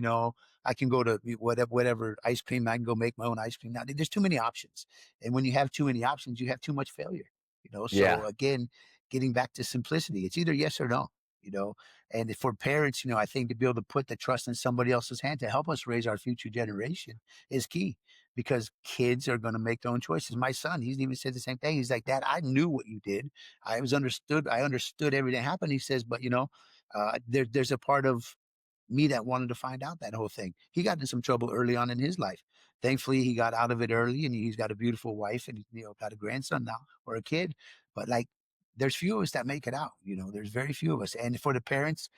I can go to whatever ice cream. I can go make my own ice cream. Now, there's too many options. And when you have too many options, you have too much failure, yeah, So again, getting back to simplicity, it's either yes or no, you know. And for parents, I think to be able to put the trust in somebody else's hand to help us raise our future generation is key because kids are going to make their own choices. My son, he's even said the same thing. He's like, Dad, I knew what you did. I understood everything that happened. He says, but there's a part of me that wanted to find out that whole thing. He got in some trouble early on in his life. Thankfully, he got out of it early, and he's got a beautiful wife, and got a grandson now or a kid. But like, there's few of us that make it out. There's very few of us, and for the parents,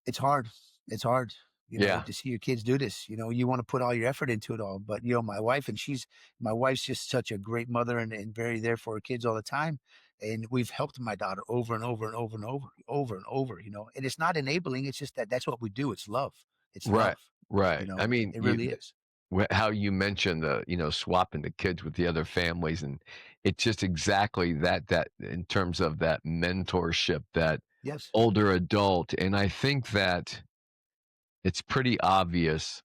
it's hard. It's hard. yeah, To see your kids do this. You want to put all your effort into it all. But my wife's just such a great mother and very there for her kids all the time. And we've helped my daughter over and over and over and over and over, and it's not enabling. It's just that's what we do. It's love. It's right, love. right. I mean, It really is. how you mentioned the swapping the kids with the other families, and it's just exactly that in terms of that mentorship, that Yes. older adult. And I think that it's pretty obvious,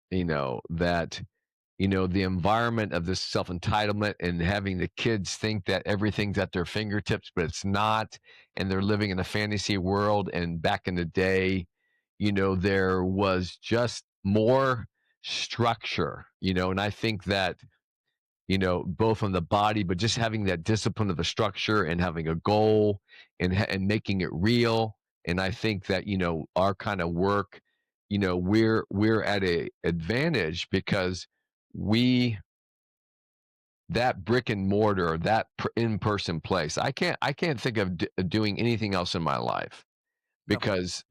that the environment of this self-entitlement and having the kids think that everything's at their fingertips, but it's not, and they're living in a fantasy world. And back in the day, there was just more structure, and I think that, both on the body, but just having that discipline of the structure and having a goal and making it real. And I think that, our kind of work, we're at a advantage because we that brick and mortar, that in-person place. I can't think of doing anything else in my life No. because,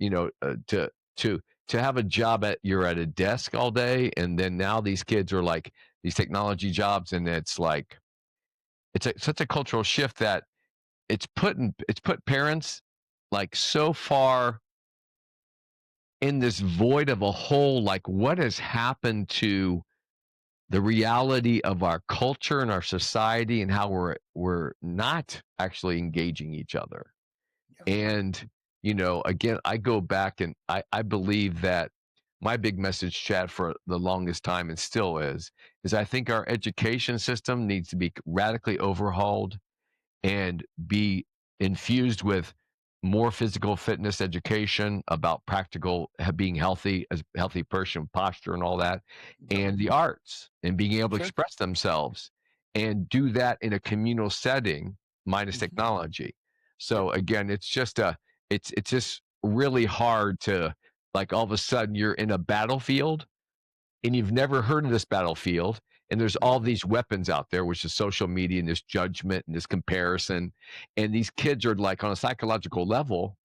to have a job you're at a desk all day, and then now these kids are like these technology jobs, and it's like such a cultural shift that it's put parents like so far in this void of a hole. Like, what has happened to the reality of our culture and our society, and how we're not actually engaging each other? Yeah. And, again, I go back, and I believe that my big message, Chad, for the longest time, and still is I think our education system needs to be radically overhauled and be infused with more physical fitness education about practical being healthy as a healthy person, posture and all that, Yep. and the arts and being able to Sure. express themselves and do that in a communal setting minus Mhm. technology. Yep. So again, it's just really hard to, like, all of a sudden you're in a battlefield and you've never heard of this battlefield, and there's Yep. all these weapons out there, which is social media and this judgment and this comparison, and these kids are like, on a psychological level,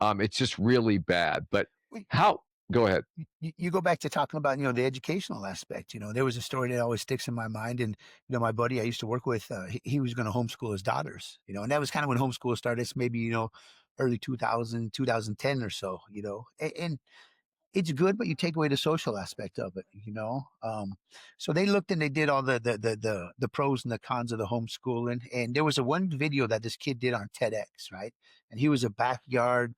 it's just really bad. But We, how go ahead. you go back to talking about the educational aspect. There was a story that always sticks in my mind, and my buddy I used to work with, he was going to homeschool his daughters, and that was kind of when homeschool started. It's maybe early 2000, 2010 or so, and it's good, but you take away the social aspect of it. So they looked and they did all the pros and the cons of the homeschooling. And there was a one video that this kid did on TEDx, right? And he was a backyard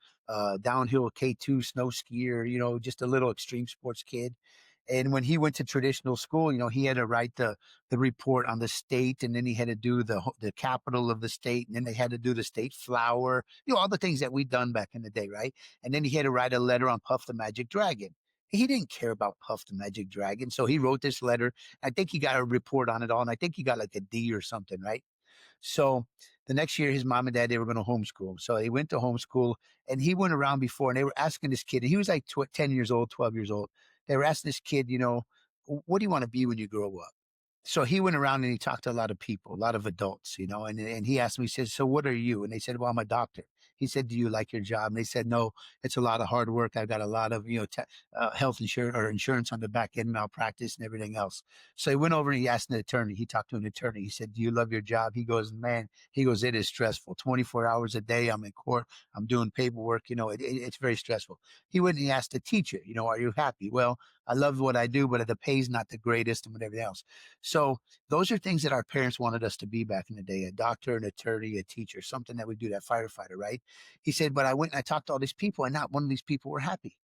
downhill K2 snow skier, just a little extreme sports kid. And when he went to traditional school, he had to write the report on the state, and then he had to do the capital of the state, and then they had to do the state flower, all the things that we'd done back in the day, right? And then he had to write a letter on Puff the Magic Dragon. He didn't care about Puff the Magic Dragon, so he wrote this letter. I think he got a report on it all, and I think he got like a D or something, right? So the next year, his mom and dad, they were going to homeschool. So he went to homeschool, and he went around before, and they were asking this kid, and he was like 10 years old, 12 years old. They were asking this kid, what do you want to be when you grow up? So he went around and he talked to a lot of people, a lot of adults, and he asked me, he said, "So what are you?" And they said, "Well, I'm a doctor." He said, "Do you like your job?" And they said, "No, it's a lot of hard work. I've got a lot of, health insurance or insurance on the back end, malpractice and everything else." So he went over and he asked an attorney. He talked to an attorney. He said, "Do you love your job?" He goes, "Man," he goes, "it is stressful. 24 hours a day. I'm in court. I'm doing paperwork. It's very stressful." He went and he asked the teacher, "Are you happy?" "Well, I love what I do, but the pay's not the greatest and everything else." So those are things that our parents wanted us to be back in the day: a doctor, an attorney, a teacher, something that we do, that firefighter, right? He said, "But I went and I talked to all these people, and not one of these people were happy.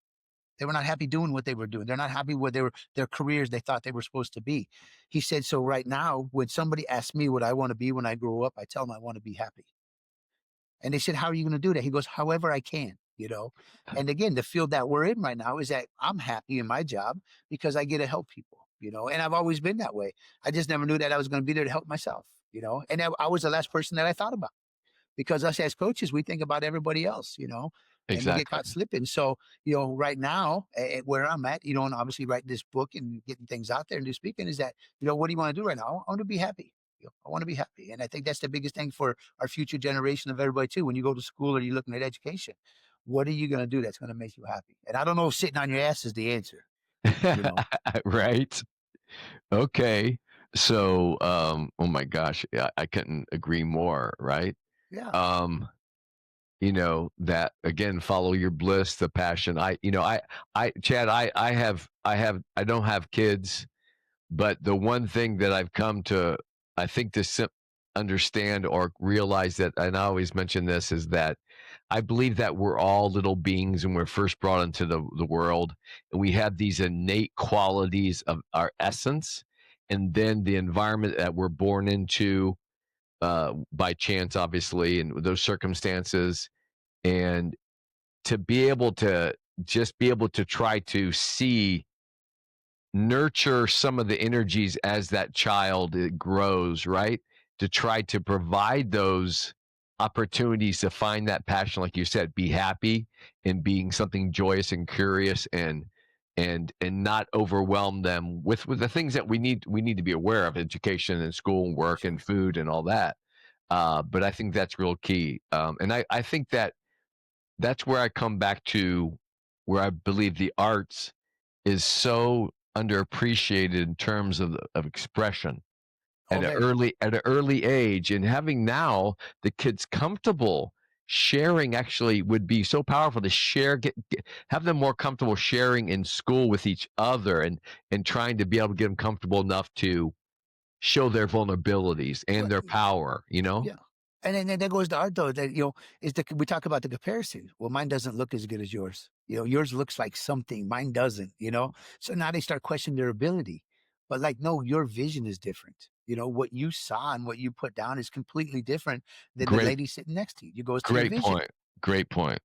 They were not happy doing what they were doing. They're not happy with their careers they thought they were supposed to be." He said, "So right now, when somebody asks me what I want to be when I grow up, I tell them I want to be happy." And they said, "How are you going to do that?" He goes, "However I can." And again, the field that we're in right now is that I'm happy in my job because I get to help people. And I've always been that way. I just never knew that I was going to be there to help myself. And I was the last person that I thought about, because us as coaches, we think about everybody else, and we get Exactly. caught slipping. So, right now, where I'm at, and obviously writing this book and getting things out there and do speaking, is that, what do you want to do right now? I want to be happy. I want to be happy. And I think that's the biggest thing for our future generation of everybody too. When you go to school or you're looking at education, what are you going to do that's going to make you happy? And I don't know if sitting on your ass is the answer, you know? Right. Okay. So, oh my gosh, I couldn't agree more, right? Yeah. Um, that again, follow your bliss, the passion. Chad, I don't have kids, but the one thing that I've come to, I think, understand or realize that, and I always mention this, is that I believe that we're all little beings and we're first brought into the world, and we have these innate qualities of our essence, and then the environment that we're born into, by chance, obviously, and those circumstances, and to be able to just be able to try to nurture some of the energies as that child grows, right? To try to provide those opportunities to find that passion, like you said, be happy and being something joyous and curious, and not overwhelm them with the things that we need to be aware of: education and school and work and Sure. food and all that. But I think that's real key. And I think that's where I come back to, where I believe the arts is so underappreciated in terms of expression Oh, very. at an early age, and having now the kids comfortable sharing actually would be so powerful, to share, have them more comfortable sharing in school with each other, and trying to be able to get them comfortable enough to show their vulnerabilities and Well, their power. yeah. And then that goes to art though, that, we talk about the comparison. Well, mine doesn't look as good as yours. Yours looks like something, mine doesn't. So now they start questioning their ability. But like, no, your vision is different. What you saw and what you put down is completely different than the Great, lady sitting next to you. It goes to your great vision. point. Great point.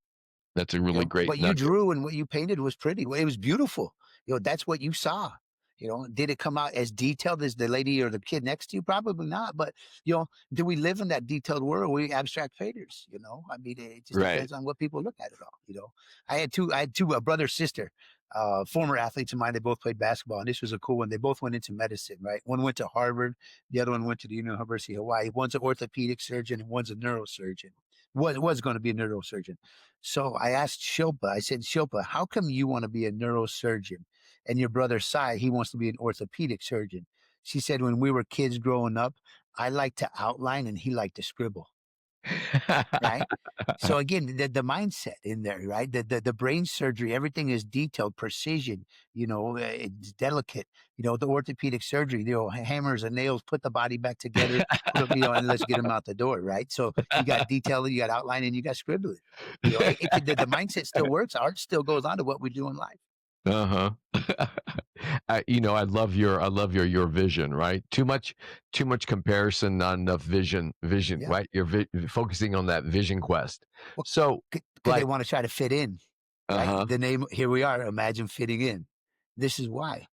That's a really great What you nugget. drew and what you painted was pretty. Well, it was beautiful. That's what you saw. Did it come out as detailed as the lady or the kid next to you? Probably not. But do we live in that detailed world? We abstract painters. I mean, it just Right. depends on what people look at it all. I had two a brother sister, former athletes of mine. They both played basketball, and this was a cool one. They both went into medicine. Right, one went to Harvard, the other one went to the University of Hawaii. One's an orthopedic surgeon, and one's a neurosurgeon. Was going to be a neurosurgeon. So I asked Shilpa, I said, "Shilpa, how come you want to be a neurosurgeon? And your brother Sai, he wants to be an orthopedic surgeon." She said, "When we were kids growing up, I liked to outline and he liked to scribble." Right. So again, the mindset in there, right? The brain surgery, everything is detailed, precision, it's delicate. The orthopedic surgery, hammers and nails, put the body back together, put them, and let's get them out the door, right? So you got detail, you got outline, and you got scribbling. The mindset still works. Art still goes on to what we do in life. Uh-huh. I love your vision, right? Too much comparison, not enough vision, Yeah. right? You're focusing on that vision quest. Well, So, because they like, want to try to fit in, right? uh-huh. The name, here we are, imagine fitting in. This is why,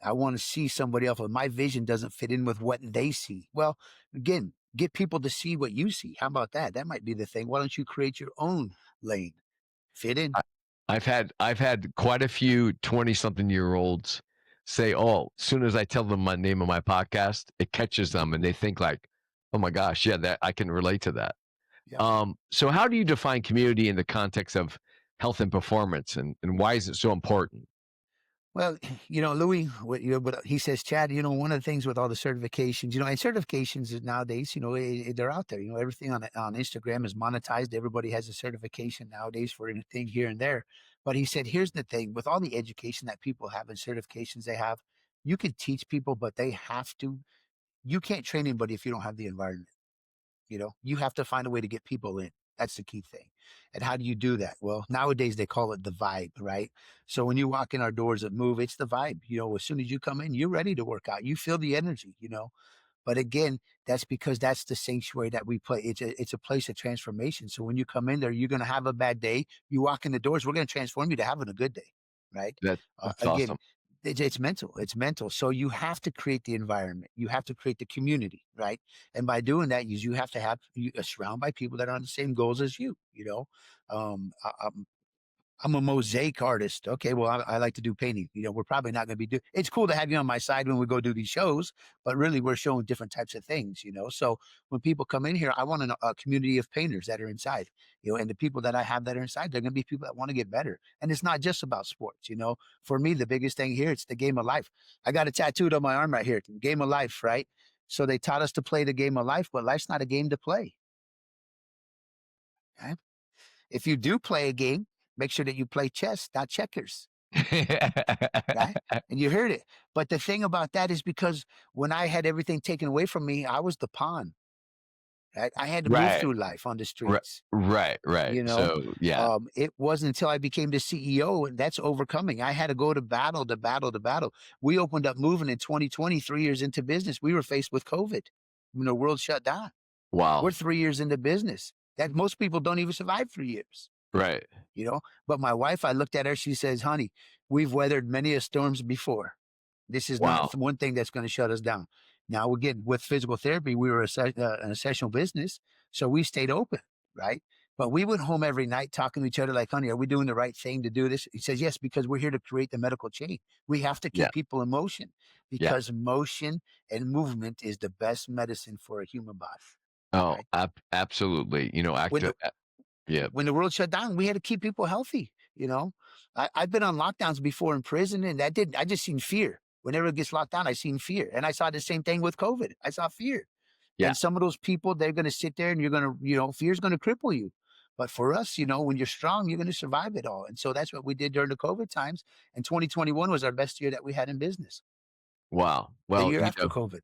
I want to see somebody else, but my vision doesn't fit in with what they see. Well, again, get people to see what you see. How about that? That might be the thing. Why don't you create your own lane? Fit in. I, I've had quite a few 20-something year olds say, oh, as soon as I tell them my name of my podcast, it catches them and they think like, oh my gosh, yeah, that I can relate to that. Yep. So how do you define community in the context of health and performance, and why is it so important? Well, Louis, what he says, Chad, one of the things with all the certifications, and certifications is nowadays, they're out there. Everything on Instagram is monetized. Everybody has a certification nowadays for anything here and there. But he said, here's the thing: with all the education that people have and certifications they have, you can teach people, but they have to. You can't train anybody if you don't have the environment. You have to find a way to get people in. That's the key thing. And how do you do that? Well, nowadays they call it the vibe, right? So when you walk in our doors at Move, it's the vibe. As soon as you come in, you're ready to work out. You feel the energy. But again, that's because that's the sanctuary that we play. It's a place of transformation. So when you come in there, you're going to have a bad day. You walk in the doors, we're going to transform you to having a good day, right? That's Again, awesome. it's mental. It's mental. So you have to create the environment. You have to create the community, right? And by doing that, you have to have you surround by people that are on the same goals as you. I'm a mosaic artist. Okay, well, I like to do painting. We're probably not going to be doing. It's cool to have you on my side when we go do these shows, but really, we're showing different types of things. So when people come in here, I want a community of painters that are inside. And the people that I have that are inside, they're going to be people that want to get better. And it's not just about sports. For me, the biggest thing here, it's the game of life. I got it tattooed on my arm right here. Game of life, right? So they taught us to play the game of life, but life's not a game to play. Okay? If you do play a game, make sure that you play chess, not checkers. Right? And you heard it. But the thing about that is because when I had everything taken away from me, I was the pawn. Right? I had to move Right. through life on the Right. streets. Right. So yeah. It wasn't until I became the CEO, and that's overcoming. I had to go to battle, to battle, to battle. We opened up moving in 2020, 3 years into business. We were faced with COVID. When the world shut down. We're Wow. 3 years into business. That most people don't even survive 3 years. Right. But my wife, I looked at her, she says, honey, we've weathered many a storms before. This is Wow. not one thing that's going to shut us down. Now, again, with physical therapy, we were an essential business, so we stayed open, right? But we went home every night talking to each other like, honey, are we doing the right thing to do this? He says, yes, because we're here to create the medical chain. We have to Yeah. keep people in motion Yeah. because motion and movement is the best medicine for a human body. Oh, Right? absolutely. When the, Yeah. when the world shut down, we had to keep people healthy. I've been on lockdowns before in prison, and I just seen fear. Whenever it gets locked down, I seen fear. And I saw the same thing with COVID. I saw fear. Yeah. And some of those people, they're going to sit there and you're going to, fear's going to cripple you. But for us, when you're strong, you're going to survive it all. And so that's what we did during the COVID times. And 2021 was our best year that we had in business. Wow. The Well, year after COVID.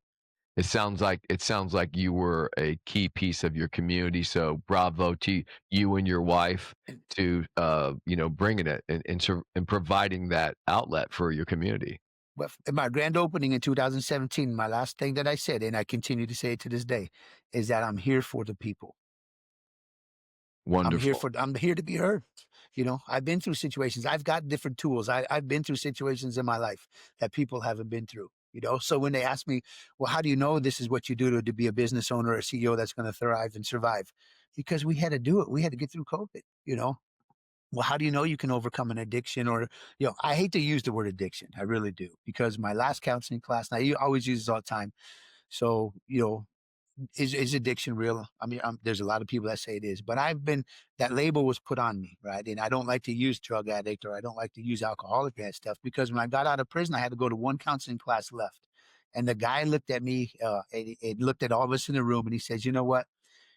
it sounds like you were a key piece of your community. So bravo to you and your wife to bringing it and providing that outlet for your community. But in my grand opening in 2017, my last thing that I said, and I continue to say it to this day, is that I'm here for the people. Wonderful. I'm here to be heard. I've been through situations. I've got different tools. I've been through situations in my life that people haven't been through. So when they ask me, well, how do you know this is what you do to be a business owner or a CEO that's going to thrive and survive? Because we had to do it. We had to get through COVID. Well, how do you know you can overcome an addiction? Or, I hate to use the word addiction. I really do, because my last counseling class, now you always use this all the time. So, is addiction real? I mean, there's a lot of people that say it is, but that label was put on me, right? And I don't like to use drug addict, or I don't like to use alcoholic and stuff, because when I got out of prison, I had to go to one counseling class left. And the guy looked at me, and looked at all of us in the room, and he says, you know what?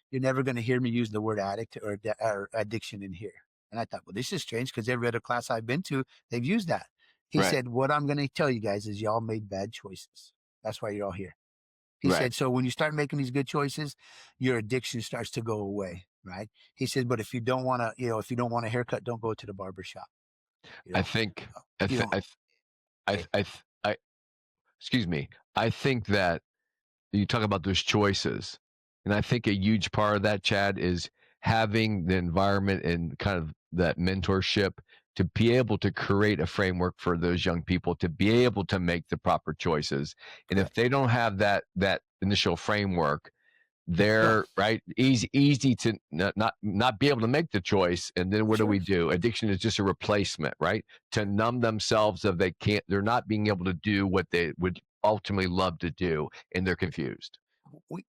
You're never going to hear me use the word addict or addiction in here. And I thought, well, this is strange, because every other class I've been to, they've used that. He Right. said, what I'm going to tell you guys is y'all made bad choices. That's why you're all here. He Right. said, so when you start making these good choices, your addiction starts to go away, right? He said, but if you don't want a haircut, don't go to the barber shop. I think I, you th- know, I, th- I, th- I, th- I, excuse me. I think that you talk about those choices, and I think a huge part of that, Chad, is having the environment and kind of that mentorship to be able to create a framework for those young people to be able to make the proper choices. And if Correct. they don't have that initial framework, Sure. they're right easy to not be able to make the choice. And then what Sure. do? Addiction is just a replacement, right? To numb themselves of they're not being able to do what they would ultimately love to do, and they're confused.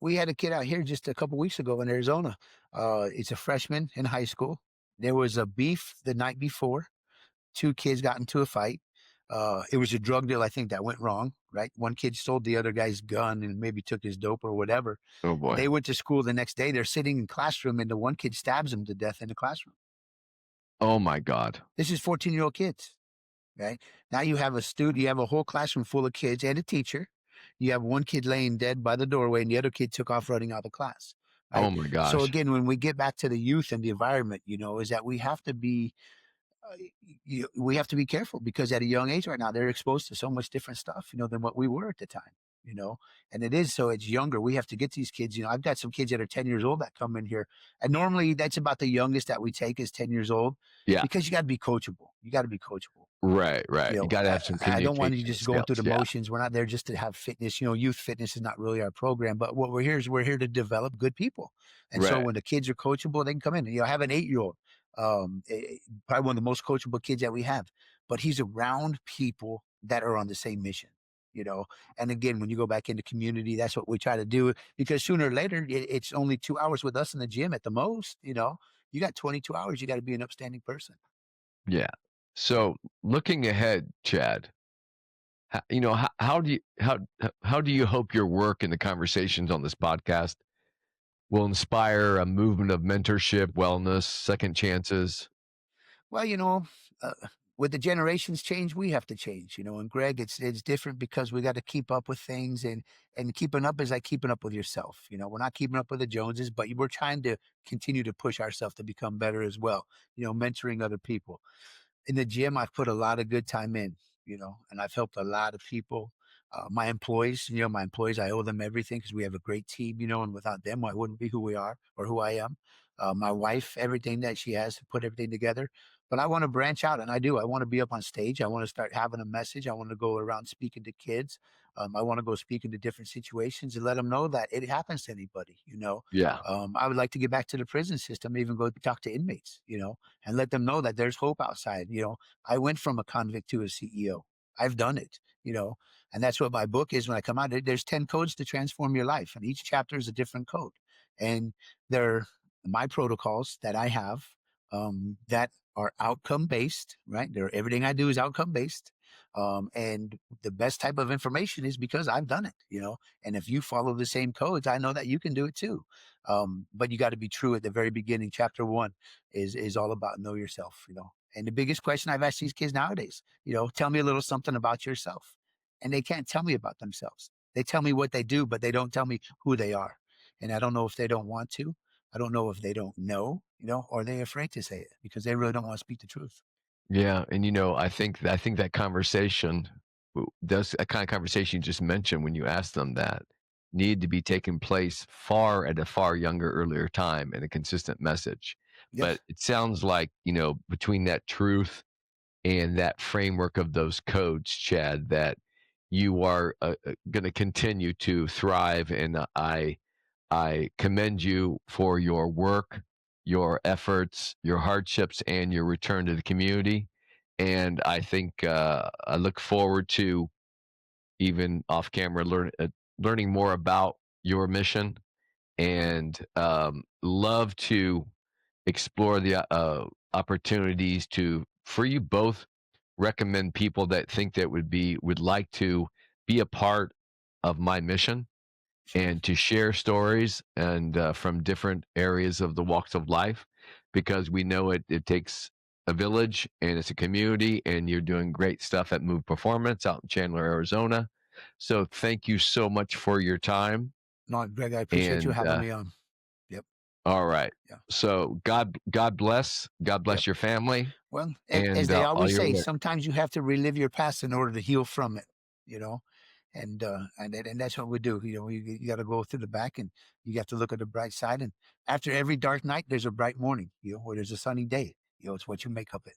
We had a kid out here just a couple weeks ago in Arizona. It's a freshman in high school. There was a beef the night before. Two kids got into a fight. It was a drug deal, I think, that went wrong, right? One kid stole the other guy's gun and maybe took his dope or whatever. Oh And boy. they went to school the next day. They're sitting in classroom, and the one kid stabs him to death in the classroom. Oh my God. This is 14-year-old kids, right? Now you have you have a whole classroom full of kids and a teacher. You have one kid laying dead by the doorway, and the other kid took off running out of the class, Oh right? my So gosh. again, when we get back to the youth and the environment, is that we have to be we have to be careful because at a young age right now, they're exposed to so much different stuff, than what we were at the time, you know, and it is so it's younger. We have to get these kids. I've got some kids that are 10 years old that come in here, and normally that's about the youngest that we take is 10 years old Yeah. because you got to be coachable. You got to be coachable. Right. You got to have some I don't want you communication just going through skills. the Yeah. motions. We're not there just to have fitness. Youth fitness is not really our program, but what we're here to develop good people. And so Right. when the kids are coachable, they can come in. I have an 8-year-old, probably one of the most coachable kids that we have, but he's around people that are on the same mission. You know, and again, when you go back into community, that's what we try to do because sooner or later, it's only 2 hours with us in the gym at the most. You got 22 hours, you got to be an upstanding person. Yeah. So looking ahead, Chad, how do you hope your work and the conversations on this podcast will inspire a movement of mentorship, wellness, second chances? Well, uh, with the generations change, we have to change. And Greg, it's different because we got to keep up with things, and keeping up is like keeping up with yourself. We're not keeping up with the Joneses, but we're trying to continue to push ourselves to become better as well. Mentoring other people in the gym. I've put a lot of good time in, and I've helped a lot of people. My employees, I owe them everything because we have a great team, and without them, I wouldn't be who we are or who I am. My wife, everything that she has to put everything together. But I want to branch out, and I do. I want to be up on stage. I want to start having a message. I want to go around speaking to kids. I want to go speak into different situations and let them know that it happens to anybody. Yeah. I would like to get back to the prison system, even go talk to inmates, and let them know that there's hope outside. I went from a convict to a CEO. I've done it, and that's what my book is when I come out. There's 10 codes to transform your life, and each chapter is a different code. And they're my protocols that I have that are outcome based, right? Everything I do is outcome based. And the best type of information is because I've done it. And if you follow the same codes, I know that you can do it too. But you got to be true at the very beginning. Chapter 1 is all about know yourself. And the biggest question I've asked these kids nowadays, tell me a little something about yourself. And they can't tell me about themselves. They tell me what they do, but they don't tell me who they are. And I don't know if they don't want to. I don't know if they don't know, or they're afraid to say it because they really don't want to speak the truth. Yeah. And I think that conversation does a kind of conversation you just mentioned when you asked them that need to be taking place at a far younger, earlier time and a consistent message. Yeah. But it sounds like, between that truth and that framework of those codes, Chad, that you are going to continue to thrive. And I commend you for your work, your efforts, your hardships, and your return to the community. And I think I look forward to even off camera learning more about your mission, and love to explore the opportunities to for you both recommend people that think that would like to be a part of my mission Sure. and to share stories and from different areas of the walks of life, because we know it takes a village and it's a community, and you're doing great stuff at Move Performance out in Chandler, Arizona. So thank you so much for your time. No, Greg, I appreciate you And having me on. Yep. all right. Yeah. So God Yep. bless your family Well, as and they all always your say, work. sometimes you have to relive your past in order to heal from it, you know, and that's what we do. You got to go through the back, and you have to look at the bright side. And after every dark night, there's a bright morning, or there's a sunny day. It's what you make of it.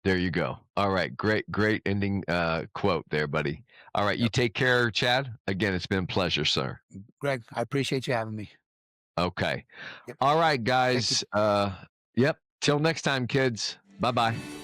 There you go. All right. Great ending quote there, buddy. All right. You Yep. take care, Chad. Again, it's been a pleasure, sir. Greg, I appreciate you having me. Okay. Yep. All right, Thank you. guys. Yep. Till next time, kids. Bye-bye.